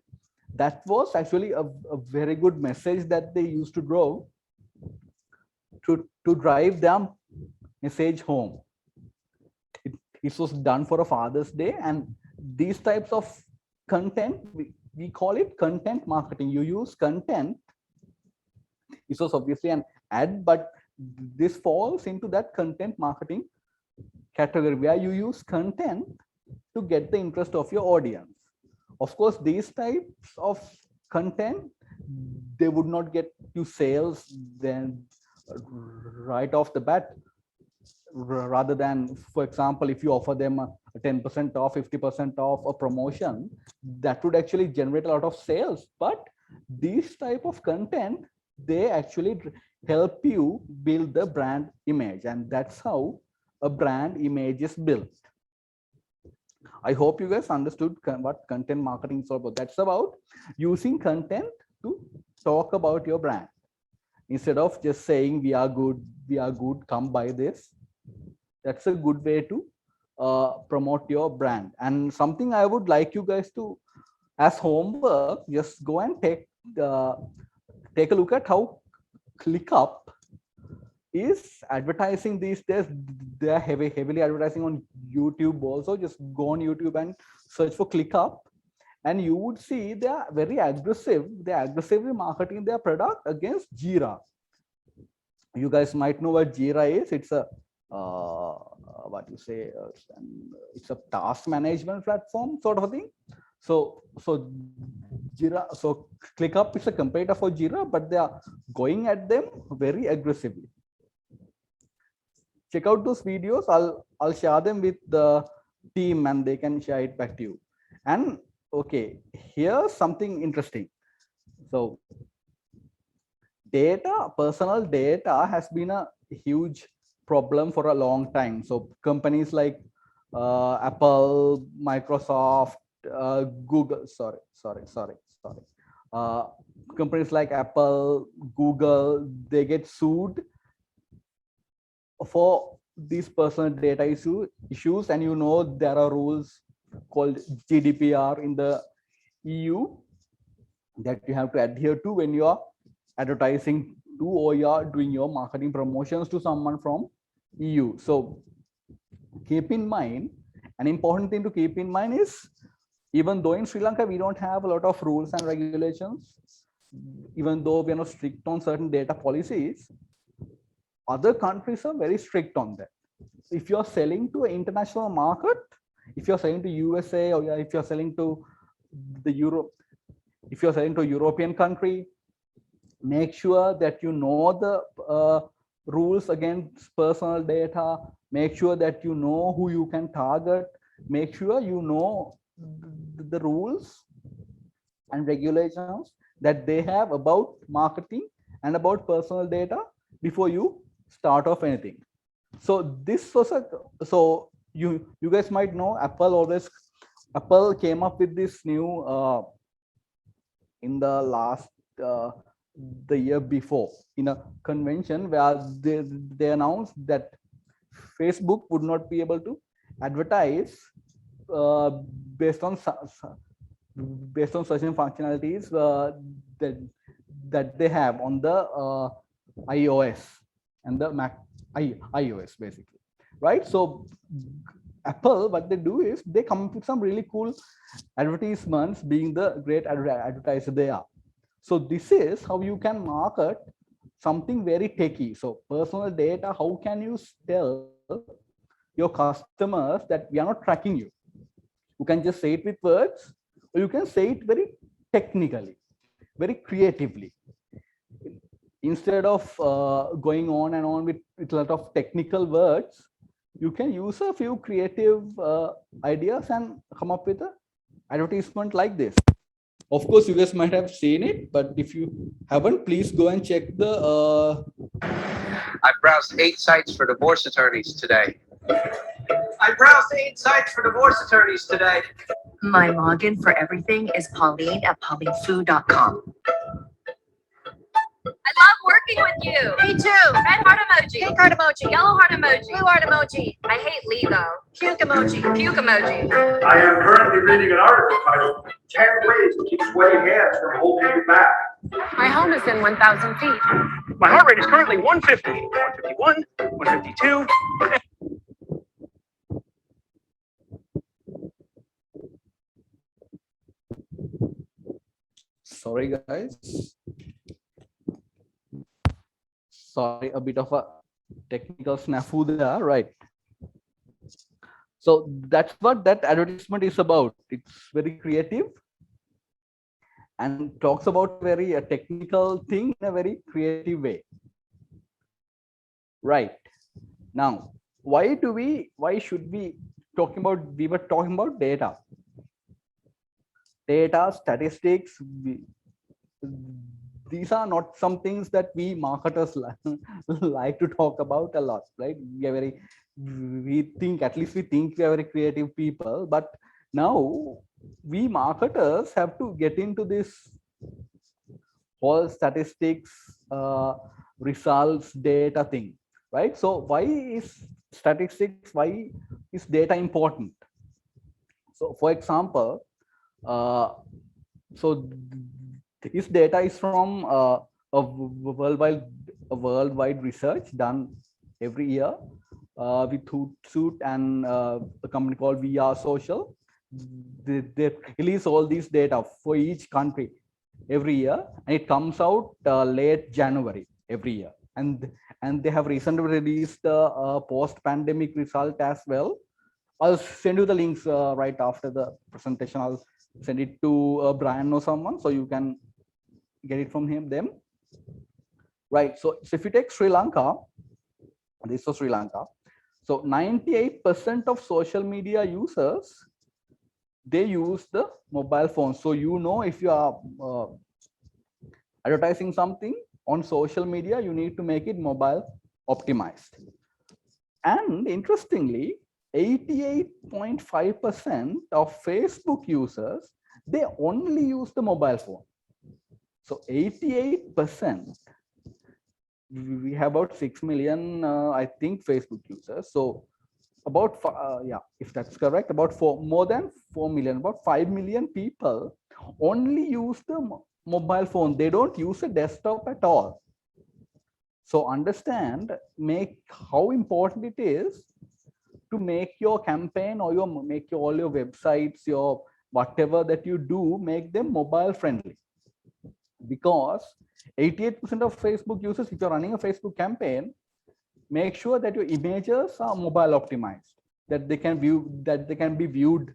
That was actually a very good message that they used to draw to drive their message home. It was done for a Father's Day, and these types of content, we call it content marketing. You use content. This was obviously an ad, but this falls into that content marketing category where you use content to get the interest of your audience. Of course, these types of content, they would not get you sales then right off the bat, rather than, for example, if you offer them a 10% off, 50% off a promotion, that would actually generate a lot of sales. But these type of content, they actually help you build the brand image, and that's how a brand image is built. I hope you guys understood what content marketing is all about. That's about using content to talk about your brand. Instead of just saying we are good, come buy this. That's a good way to promote your brand. And something I would like you guys to, as homework, just go and take a look at how ClickUp is advertising these days. They are heavily advertising on YouTube also. Just go on YouTube and search for ClickUp, and you would see they are very aggressive. They are aggressively marketing their product against Jira. You guys might know what Jira is. It's a it's a task management platform sort of a thing. So Jira, so ClickUp is a competitor for Jira, but they are going at them very aggressively. Check out those videos. I'll share them with the team and they can share it back to you. And okay, here's something interesting. So personal data has been a huge problem for a long time. So companies like Apple, Microsoft, Google, companies like Apple, Google, they get sued for these personal data issues, and you know there are rules called GDPR in the EU that you have to adhere to when you are advertising to or you are doing your marketing promotions to someone from EU. So keep in mind, an important thing to keep in mind is, even though in Sri Lanka we don't have a lot of rules and regulations, even though we are not strict on certain data policies, other countries are very strict on that. If you're selling to an international market, if you're selling to USA, or if you're selling to the Europe, if you're selling to a European country, make sure that you know the rules against personal data, make sure that you know who you can target, make sure you know the rules and regulations that they have about marketing and about personal data before you start off anything. So this was so you guys might know Apple came up with this new in the last the year before in a convention where they announced that Facebook would not be able to advertise based on certain functionalities that they have on the iOS and the Mac iOS basically, right? So Apple, what they do is they come up with some really cool advertisements, being the great advertiser they are. So this is how you can market something very techy. So personal data, how can you tell your customers that we are not tracking you? You can just say it with words, or you can say it very technically, very creatively. Instead of going on and on with a lot of technical words, you can use a few creative ideas and come up with an advertisement like this. Of course, you guys might have seen it, but if you haven't, please go and check the. I browsed 8 sites for divorce attorneys today. I browsed 8 sites for divorce attorneys today. My login for everything is Pauline@paulinefu.com. I love working with you. Me too. Red heart emoji. Pink heart emoji. Yellow heart emoji. Blue heart emoji. I hate Lee though. Puke emoji. Puke emoji. I am currently reading an article titled 10 Ways to Keep Sweaty Hands from Holding You Back. My home is in 1,000 feet. My heart rate is currently 150, 151, 152. Sorry, guys. Sorry, a bit of a technical snafu there, right? So that's what that advertisement is about. It's very creative and talks about very a technical thing in a very creative way. Right. Now, why should we we were talking about data. Data, statistics, these are not some things that we marketers like to talk about a lot, right? We think we are very creative people, but now we marketers have to get into this whole statistics, results, data thing, right? So why is statistics, why is data important? So for example, so this data is from a worldwide research done every year with Hootsuite and a company called VR Social. They release all these data for each country every year, and it comes out late January every year. And they have recently released the post-pandemic result as well. I'll send you the links right after the presentation. I'll send it to Brian or someone so you can get it from them. Right. So if you take Sri Lanka, this was Sri Lanka. So 98% of social media users, they use the mobile phone. So if you are advertising something on social media, you need to make it mobile optimized. And interestingly, 88.5% of Facebook users, they only use the mobile phone. So 88%, we have about 6 million, I think, Facebook users. So about if that's correct, about more than 4 million, about 5 million people only use the mobile phone. They don't use a desktop at all. So understand, make how important it is to make your campaign or all your websites, your whatever that you do, make them mobile friendly. Because 88% of Facebook users, if you're running a Facebook campaign, make sure that your images are mobile optimized, that they can be viewed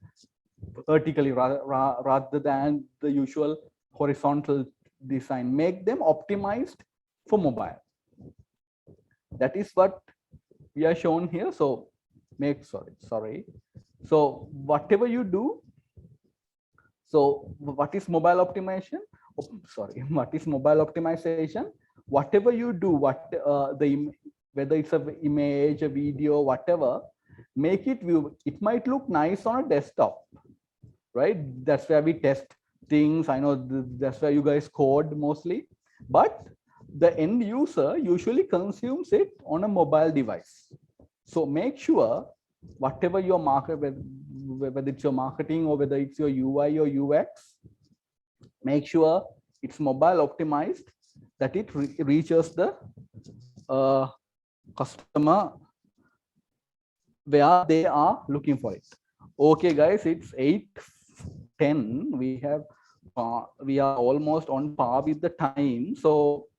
vertically rather than the usual horizontal design. Make them optimized for mobile. That is what we are shown here. So so whatever you do, so what is mobile optimization? What is mobile optimization? Whatever you do, whether it's an image, a video, whatever, make it view. It might look nice on a desktop, right? That's where we test things. I know that's where you guys code mostly, but the end user usually consumes it on a mobile device. So make sure whatever your market, whether it's your marketing or whether it's your UI or UX, make sure it's mobile optimized, that it reaches the customer where they are looking for it. Okay, guys, it's 8:10. We are almost on par with the time. So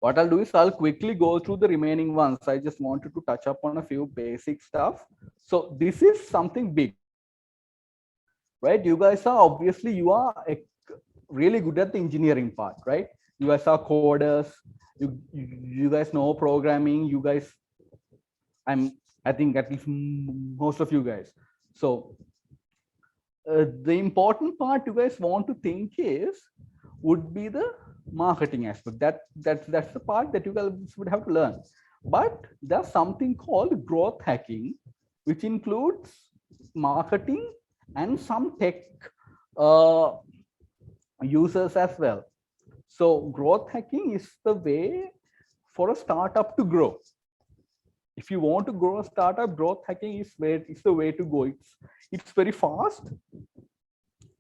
what I'll do is I'll quickly go through the remaining ones. I just wanted to touch up on a few basic stuff. So this is something big, right? You guys are obviously, you are really good at the engineering part, right? You guys are coders. You guys know programming. You guys, I think at least most of you guys. So the important part you guys want to think would be the marketing aspect. That's the part that you guys would have to learn. But there's something called growth hacking, which includes marketing and some tech users as well. So growth hacking is the way for a startup to grow. If you want to grow a startup, growth hacking is the way to go. It's very fast.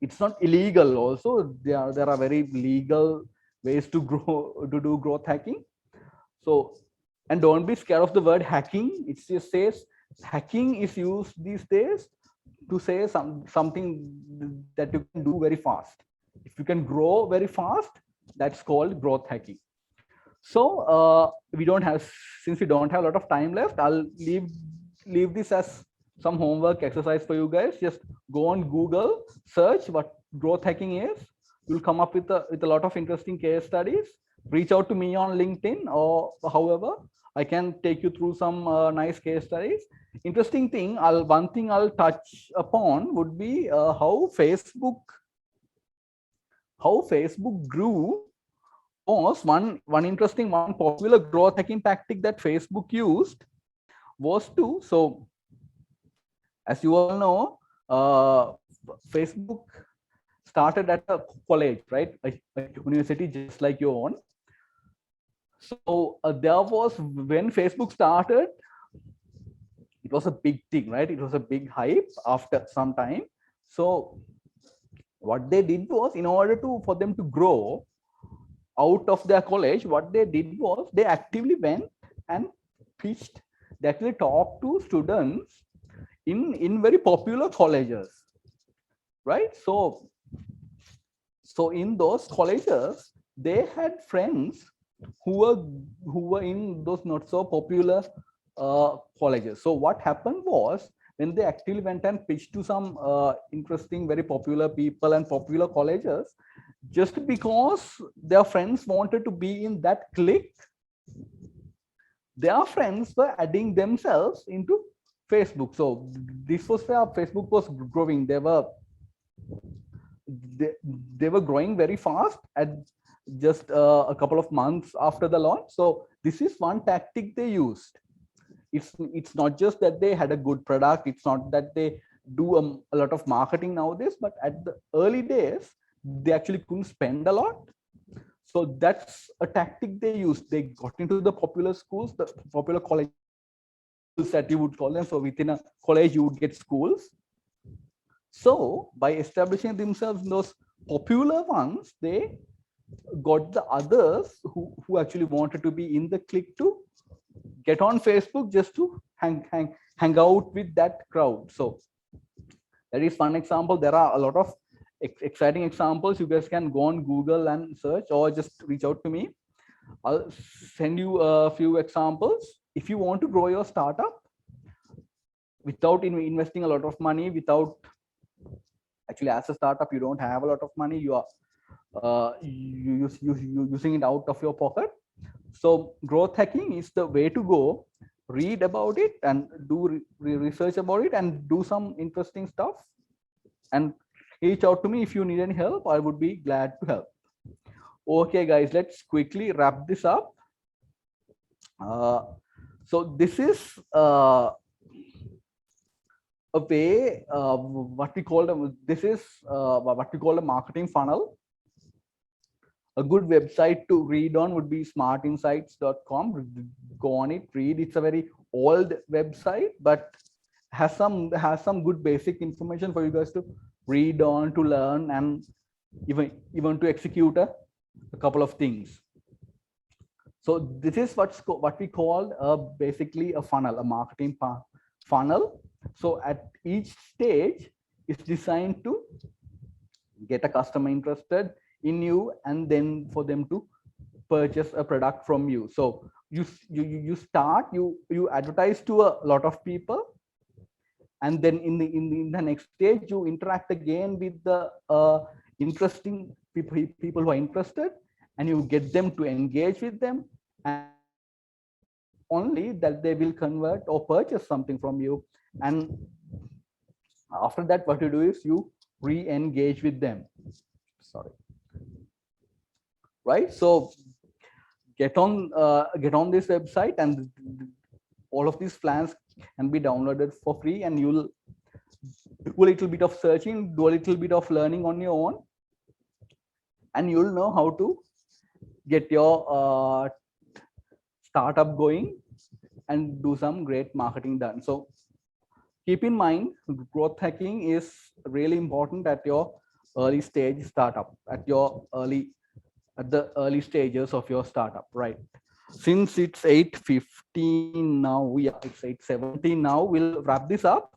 It's not illegal. Also, there are very legal ways to do growth hacking. So, and don't be scared of the word hacking. It just says hacking is used these days to say something that you can do very fast. If you can grow very fast, that's called growth hacking. So since we don't have a lot of time left, I'll leave this as some homework exercise for you guys. Just go on Google, search what growth hacking is. You'll come up with a lot of interesting case studies. Reach out to me on LinkedIn or however, I can take you through some nice case studies. Interesting thing, one thing I'll touch upon would be how Facebook grew. Was one popular growth hacking tactic that Facebook used was to, so as you all know, Facebook started at a college, right? A university just like your own. So there was, when Facebook started, it was a big thing, right? It was a big hype after some time. So what they did was, in order for them to grow out of their college, what they did was they actively went and pitched. They actually talked to students in very popular colleges, right? So in those colleges, they had friends who were in those not so popular colleges. So what happened was, when they actively went and pitched to some interesting, very popular people and popular colleges, just because their friends wanted to be in that clique, their friends were adding themselves into Facebook. So this was where Facebook was growing. They were growing very fast at just a couple of months after the launch. So this is one tactic they used. It's not just that they had a good product. It's not that they do a lot of marketing nowadays, but at the early days, they actually couldn't spend a lot. So that's a tactic they used. They got into the popular schools, the popular colleges, that you would call them. So within a college, you would get schools. So by establishing themselves in those popular ones, they got the others who actually wanted to be in the clique to get on Facebook just to hang out with that crowd. So that is one example. There are a lot of exciting examples. You guys can go on Google and search, or just reach out to me. I'll send you a few examples. If you want to grow your startup without investing a lot of money, without actually, as a startup, you don't have a lot of money. You are using it out of your pocket. So growth hacking is the way to go. Read about it and do research about it and do some interesting stuff, and reach out to me if you need any help. I would be glad to help. Okay, guys, let's quickly wrap this up. So this is a way what we call a marketing funnel. A good website to read on would be smartinsights.com. Go on it, read. It's a very old website, but has some good basic information for you guys to read on, to learn, and even to execute a couple of things. So this is what we call basically a funnel, a marketing funnel. So at each stage, it's designed to get a customer interested in you, and then for them to purchase a product from you. So you advertise to a lot of people, and then in the next stage you interact again with the interesting people who are interested, and you get them to engage with them, and only that they will convert or purchase something from you. And after that, what you do is you re-engage with them. Sorry. Right, so get on this website, and all of these plans can be downloaded for free, and you'll do a little bit of searching, do a little bit of learning on your own, and you'll know how to get your startup going and do some great marketing done. So keep in mind, growth hacking is really important at your early stage startup, at the early stages of your startup, right? Since it's 8:15 now, it's 8:17 now, we'll wrap this up.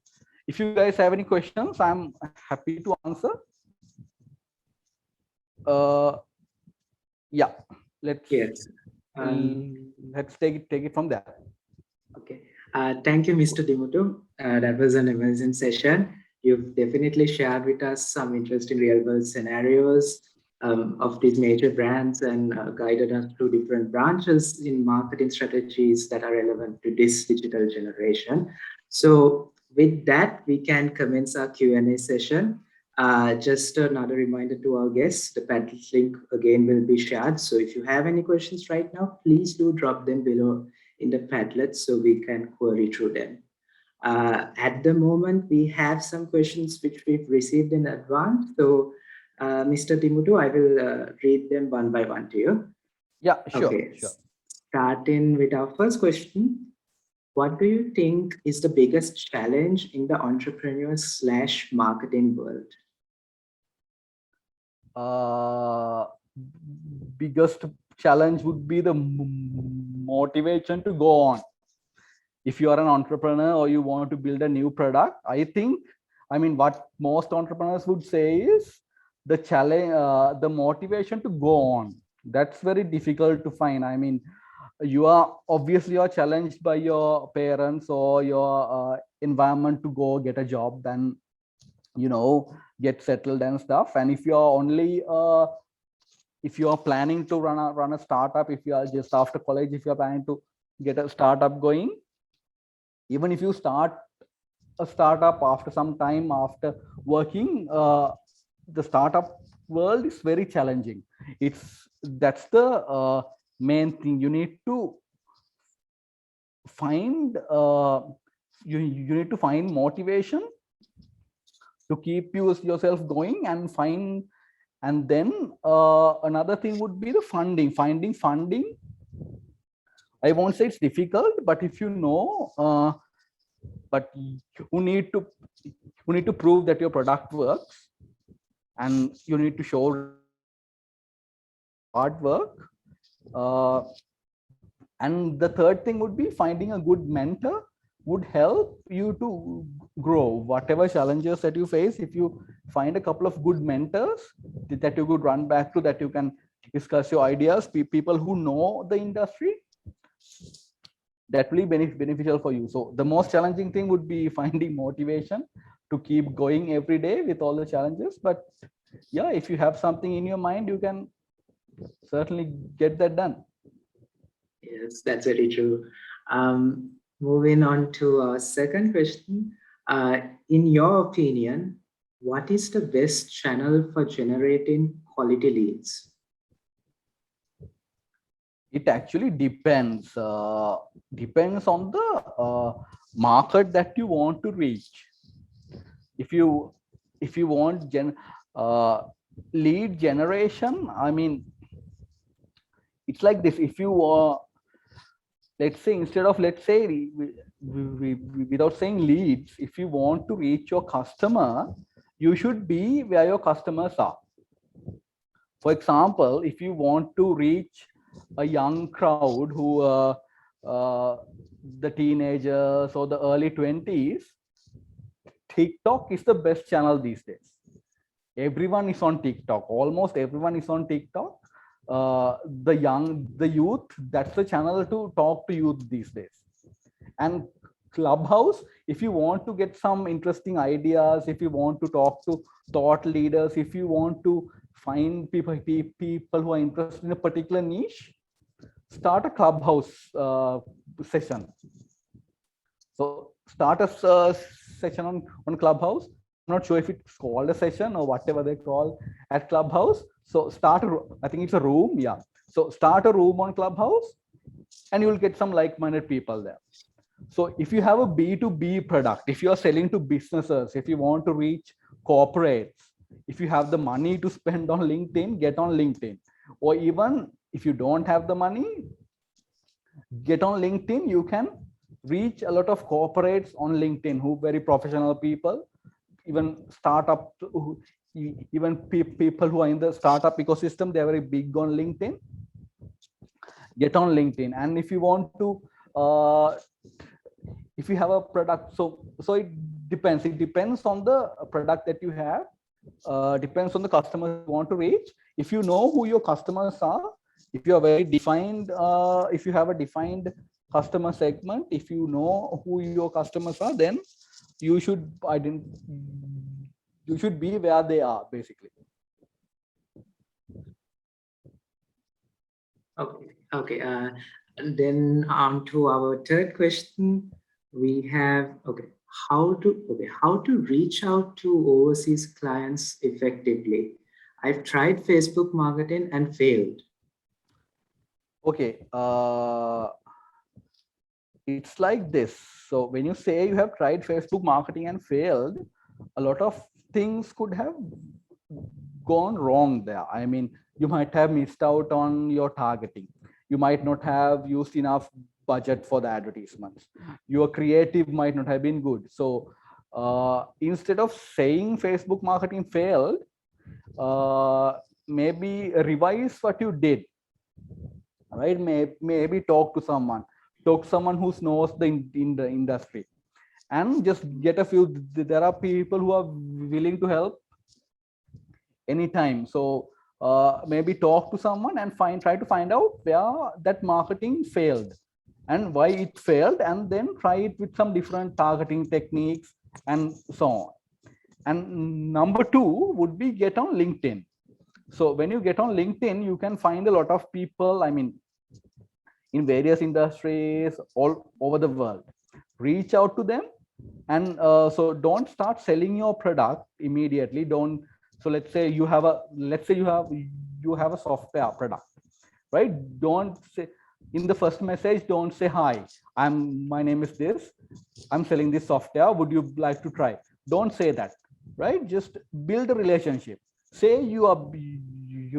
If you guys have any questions, I'm happy to answer. Yeah, let's take it from there. Okay, thank you, Mr. Dimutu. That was an amazing session. You've definitely shared with us some interesting real-world scenarios of these major brands, and guided us through different branches in marketing strategies that are relevant to this digital generation. So with that, we can commence our Q&A session. Just another reminder to our guests, the Padlet link again will be shared. So if you have any questions right now, please do drop them below in the Padlet so we can query through them. At the moment, we have some questions which we've received in advance. So Mr. Dimutu, I will read them one by one to you. Yeah, sure. Okay. Sure. Starting with our first question. What do you think is the biggest challenge in the entrepreneur/marketing world? Biggest challenge would be the motivation to go on. If you are an entrepreneur or you want to build a new product, I mean, what most entrepreneurs would say is the challenge, the motivation to go on. That's very difficult to find. I mean, you are challenged by your parents or your environment to go get a job, then get settled and stuff. And if you are only if you are planning to run a startup, if you are just after college, if you are planning to get a startup going, even if you start a startup after some time after working, the startup world is very challenging. That's the main thing. You need to find you need to find motivation to keep yourself going, and then another thing would be the finding funding. I won't say it's difficult, but if you know but you need to prove that your product works, and you need to show hard work. And the third thing would be finding a good mentor would help you to grow whatever challenges that you face. If you find a couple of good mentors that you could run back to, that you can discuss your ideas, people who know the industry, that will be beneficial for you. So the most challenging thing would be finding motivation to keep going every day with all the challenges. But yeah, if you have something in your mind, you can certainly get that done. Yes, that's very true. Moving on to our second question. In your opinion, what is the best channel for generating quality leads? It actually depends. Depends on the market that you want to reach. If you want lead generation, I mean, it's like this. If you let's say, instead of, let's say, without saying leads, if you want to reach your customer, you should be where your customers are. For example, if you want to reach a young crowd who the teenagers or the early 20s, TikTok is the best channel these days. Everyone is on TikTok. Almost everyone is on TikTok. The youth, that's the channel to talk to youth these days. And Clubhouse, if you want to get some interesting ideas, if you want to talk to thought leaders, if you want to find people who are interested in a particular niche, start a Clubhouse session. So start a session on Clubhouse. I'm not sure if it's called a session or whatever they call at Clubhouse. So start I think it's a room. Yeah. So start a room on Clubhouse and you will get some like-minded people there. So if you have a B2B product, if you are selling to businesses, if you want to reach corporates, if you have the money to spend on LinkedIn, get on LinkedIn. Or even if you don't have the money, get on LinkedIn. You can reach a lot of corporates on LinkedIn who are very professional people, even startup, even people who are in the startup ecosystem, they're very big on LinkedIn. Get on LinkedIn. And if you want to, if you have a product, so it depends. It depends on the product that you have. Depends on the customers you want to reach. If you know who your customers are, if you are very defined, if you have a defined customer segment, if you know who your customers are, then you should be where they are, basically. Okay. And then on to our third question, we have how to reach out to overseas clients effectively. I've tried Facebook marketing and failed. Okay, it's like this. So when you say you have tried Facebook marketing and failed, a lot of things could have gone wrong there. I mean, you might have missed out on your targeting. You might not have used enough budget for the advertisements. Your creative might not have been good. So instead of saying Facebook marketing failed, maybe revise what you did, right? Maybe talk to someone who knows in the industry, and just get a few. There are people who are willing to help anytime. So maybe talk to someone and try to find out where that marketing failed and why it failed, and then try it with some different targeting techniques and so on. And number 2 would be get on LinkedIn. So when you get on LinkedIn, you can find a lot of people, I mean, in various industries all over the world. Reach out to them. And so don't start selling your product immediately. Don't. So let's say you have a software product, right? Don't say in the first message, don't say, hi, my name is this, I'm selling this software, would you like to try? Don't say that, right? Just build a relationship. Say you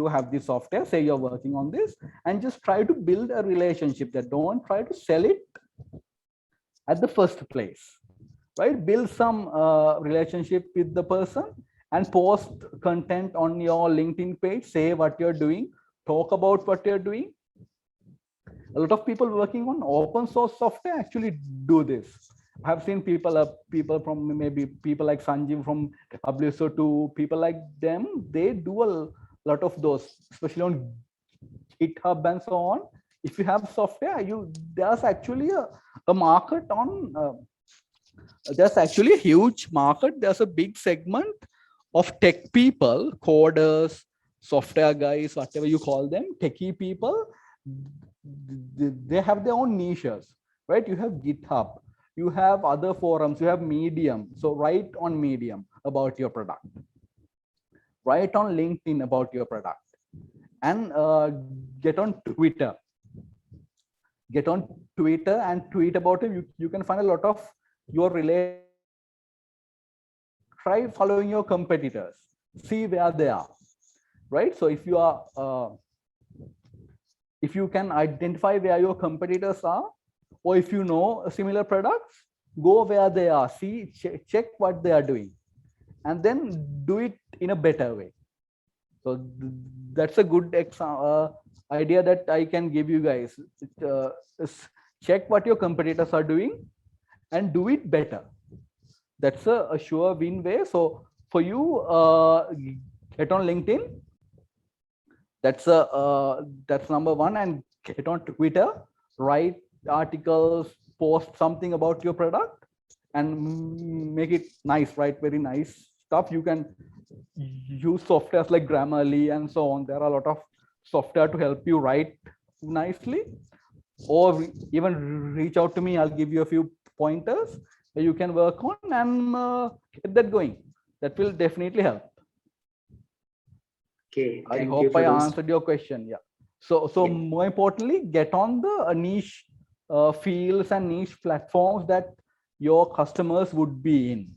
have this software, say you're working on this, and just try to build a relationship. That don't try to sell it at the first place. right? Build some relationship with the person and post content on your LinkedIn page. Say what you're doing, talk about what you're doing. A lot of people working on open source software actually do this. I've seen people from maybe people like Sanjeev from WSO2, people like them, they do a lot of those, especially on GitHub and so on. If you have software, there's actually a market on, there's actually a huge market. There's a big segment of tech people, coders, software guys, whatever you call them, techie people. They have their own niches, right? You have GitHub, you have other forums, you have Medium. So write on Medium about your product, write on LinkedIn about your product, and get on Twitter. Get on Twitter and tweet about it. You can find a lot of your related. Try following your competitors, see where they are, right? So if you are, if you can identify where your competitors are, or if you know similar products, go where they are, see, check what they are doing, and then do it in a better way. So that's a good idea that I can give you guys. Check what your competitors are doing and do it better. That's a sure win way. So for you, get on LinkedIn. That's number one, and get on Twitter, write articles, post something about your product, and make it nice, write very nice stuff. You can use softwares like Grammarly and so on. There are a lot of software to help you write nicely, or even reach out to me. I'll give you a few pointers that you can work on and get that going. That will definitely help. Okay, I hope I answered your question. Yeah. So more importantly, get on the niche fields and niche platforms that your customers would be in.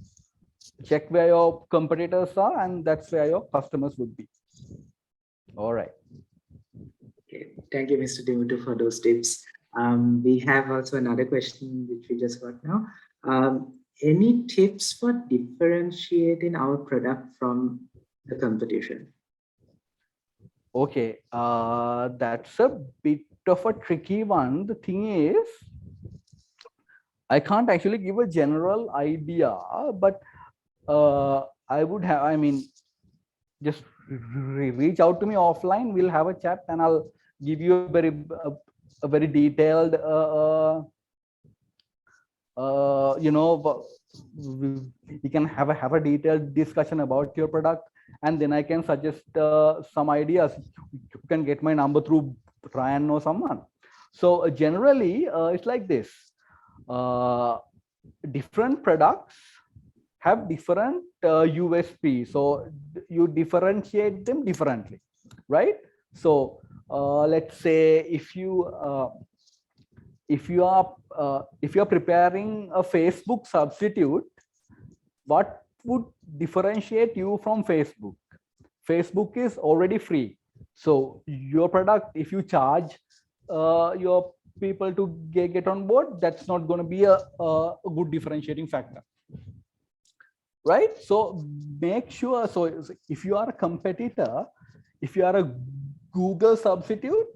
Check where your competitors are, and that's where your customers would be. All right. Okay, thank you, Mr. Dimutu, for those tips. We have also another question which we just got now. Any tips for differentiating our product from the competition? Okay, that's a bit of a tricky one. The thing is, I can't actually give a general idea, but I would have, I mean, just reach out to me offline. We'll have a chat and I'll give you a very detailed, you know, we can have a detailed discussion about your product, and then I can suggest some ideas. You can get my number through Ryan or someone. So generally, it's like this. Different products have different USP, so you differentiate them differently, right? So let's say if you are preparing a Facebook substitute, what would differentiate you from Facebook? Facebook is already free, so your product, if you charge your people to get on board, that's not going to be a good differentiating factor, right? So make sure, so if you are a competitor, if you are a Google substitute,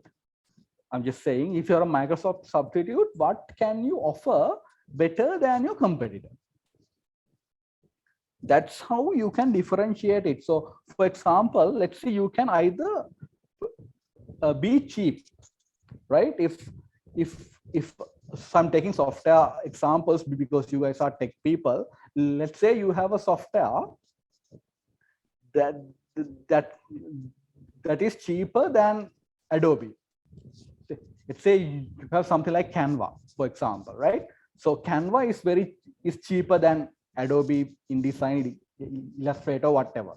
I'm just saying, if you're a Microsoft substitute, what can you offer better than your competitor? That's how you can differentiate it. So for example, let's say you can either be cheap, right? If I'm taking software examples because you guys are tech people, let's say you have a software that is cheaper than Adobe. Let's say you have something like Canva, for example, right? So Canva is cheaper than Adobe, InDesign, Illustrator, whatever,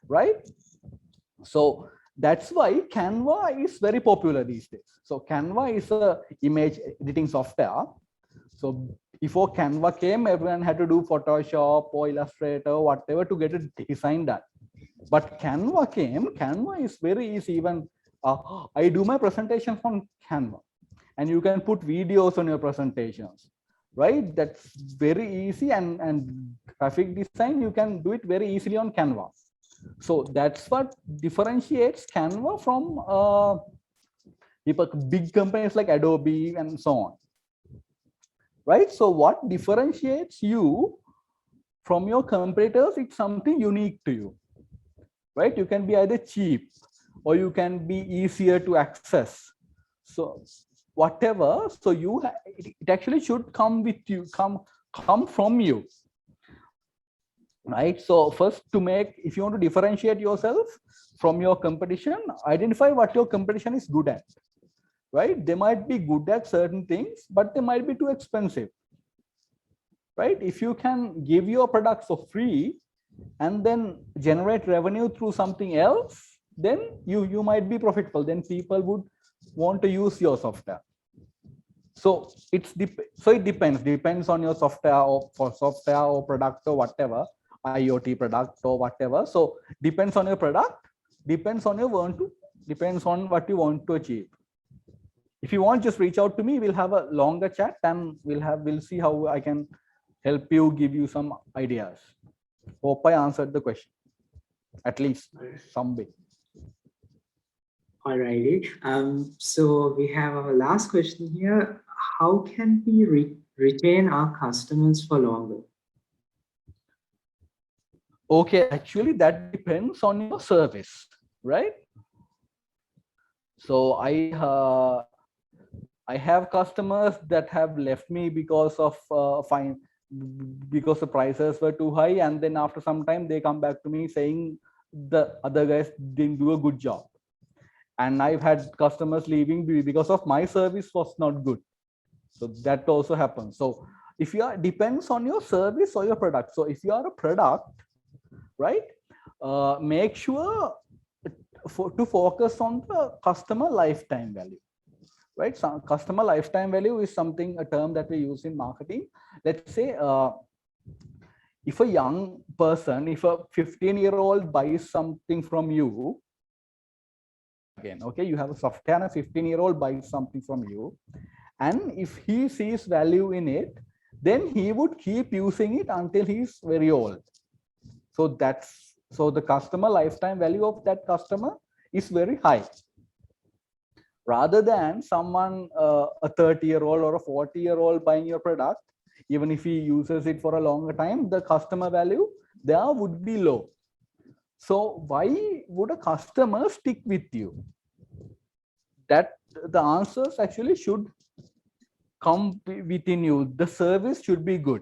right? So that's why Canva is very popular these days. So Canva is a image editing software. So before Canva came, everyone had to do Photoshop or Illustrator, whatever, to get a design done. But Canva came. Canva is very easy. Even I do my presentations on Canva, and you can put videos on your presentations. right? That's very easy, and graphic design, you can do it very easily on Canva. So that's what differentiates Canva from big companies like Adobe and so on, right? So what differentiates you from your competitors? It's something unique to you, right? You can be either cheap or you can be easier to access. So whatever, so it actually should come with you, come from you, right? So first, if you want to differentiate yourself from your competition, identify what your competition is good at, right? They might be good at certain things, but they might be too expensive, right? If you can give your product for free and then generate revenue through something else, then you might be profitable. Then people would want to use your software. So it depends on your software or product or whatever, IoT product or whatever. So depends on your product, depends on what you want to achieve. If you want, just reach out to me. We'll have a longer chat and we'll see how I can help you, give you some ideas. Hope I answered the question, at least some way. Alrighty. So we have our last question here. How can we retain our customers for longer? Okay, actually that depends on your service, right? So I have customers that have left me because of because the prices were too high, and then after some time they come back to me saying the other guys didn't do a good job. And I've had customers leaving because of my service was not good. So that also happens. So if you are, depends on your service or your product. So if you are a product, right, make sure to focus on the customer lifetime value, right? So customer lifetime value is a term that we use in marketing. Let's say if a young person, if a 15-year-old buys something from you, again, okay, you have a software and a 15-year-old buys something from you, and if he sees value in it, then he would keep using it until he's very old. So the customer lifetime value of that customer is very high, rather than someone a 30-year-old or a 40-year-old buying your product. Even if he uses it for a longer time, the customer value there would be low. So why would a customer stick with you? That the answers actually should come within you. The service should be good.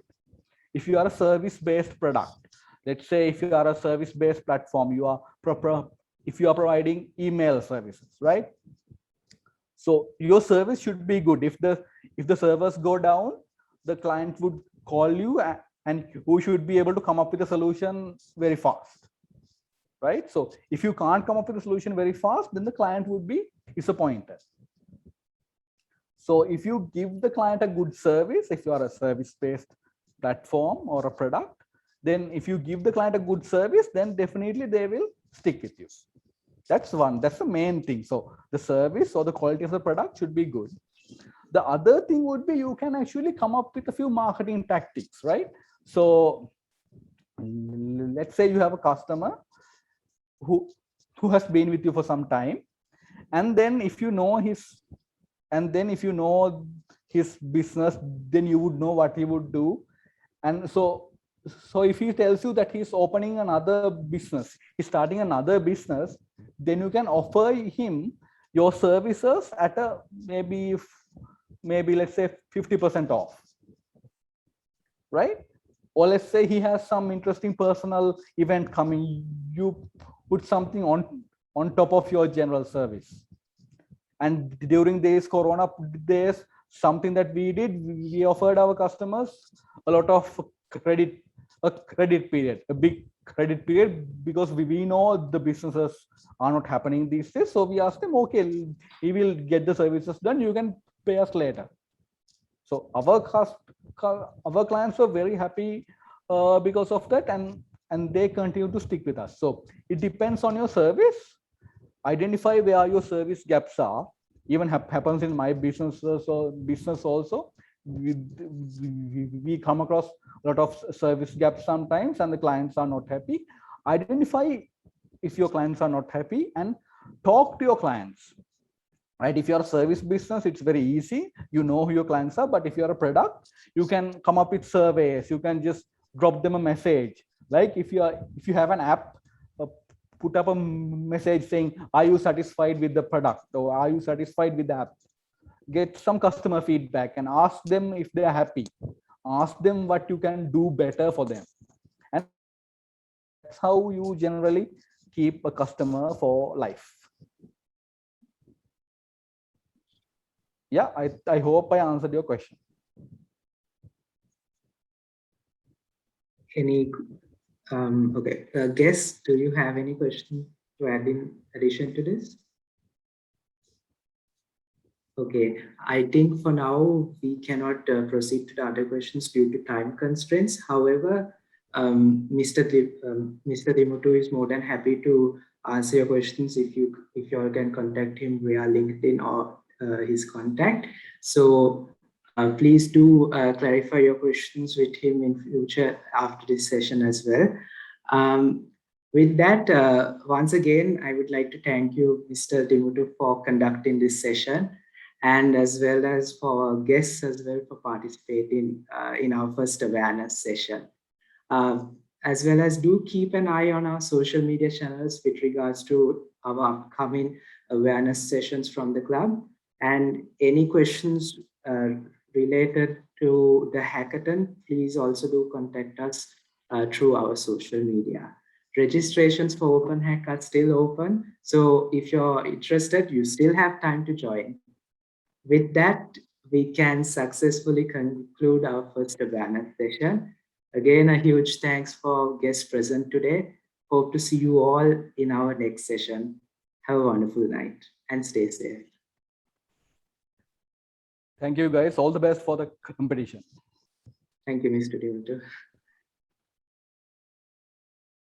If you are a service-based product, let's say if you are a service-based platform, if you are providing email services, right? So your service should be good. If the servers go down, the client would call you, and you should be able to come up with a solution very fast, right? So if you can't come up with a solution very fast, then the client would be disappointed. So if you give the client a good service, if you are a service-based platform or a product, then if you give the client a good service, then definitely they will stick with you. That's the main thing. So the service or the quality of the product should be good. The other thing would be, you can actually come up with a few marketing tactics, right? So let's say you have a customer who has been with you for some time, and then if you know his business, then you would know what he would do. And so if he tells you that he's opening another business, he's starting another business, then you can offer him your services at a maybe let's say 50% off, right? Or let's say he has some interesting personal event coming, you put something on top of your general service. And during these Corona days, something that we did, we offered our customers a lot of a big credit period, because we know the businesses are not happening these days. So we asked them, okay, we will get the services done, you can pay us later. So our clients were very happy because of that, and they continue to stick with us. So it depends on your service. Identify where your service gaps are. Even happens in my business also. we come across a lot of service gaps sometimes, and the clients are not happy. Identify if your clients are not happy and talk to your clients. Right? If you're a service business, it's very easy. You know who your clients are. But if you're a product, you can come up with surveys. You can just drop them a message. Like if you have an app, put up a message saying, are you satisfied with the product, or are you satisfied with the app? Get some customer feedback and ask them if they are happy. Ask them what you can do better for them. And that's how you generally keep a customer for life. Yeah, I hope I answered your question. Okay, guests, do you have any question to add in addition to this? Okay, I think for now we cannot proceed to the other questions due to time constraints. However, Mr. Dimutu is more than happy to answer your questions if you all can contact him via LinkedIn or his contact. So please do clarify your questions with him in future after this session as well. With that, once again, I would like to thank you, Mr. Dimutu, for conducting this session, and as well as for our guests as well for participating in our first awareness session. As well as do keep an eye on our social media channels with regards to our upcoming awareness sessions from the club, and any questions related to the hackathon, please also do contact us through our social media. Registrations for OpenHack are still open, so if you're interested, you still have time to join. With that, we can successfully conclude our first awareness session. Again, a huge thanks for guests present today. Hope to see you all in our next session. Have a wonderful night and stay safe. Thank you, guys. All the best for the competition. Thank you, Mr. Dimutu.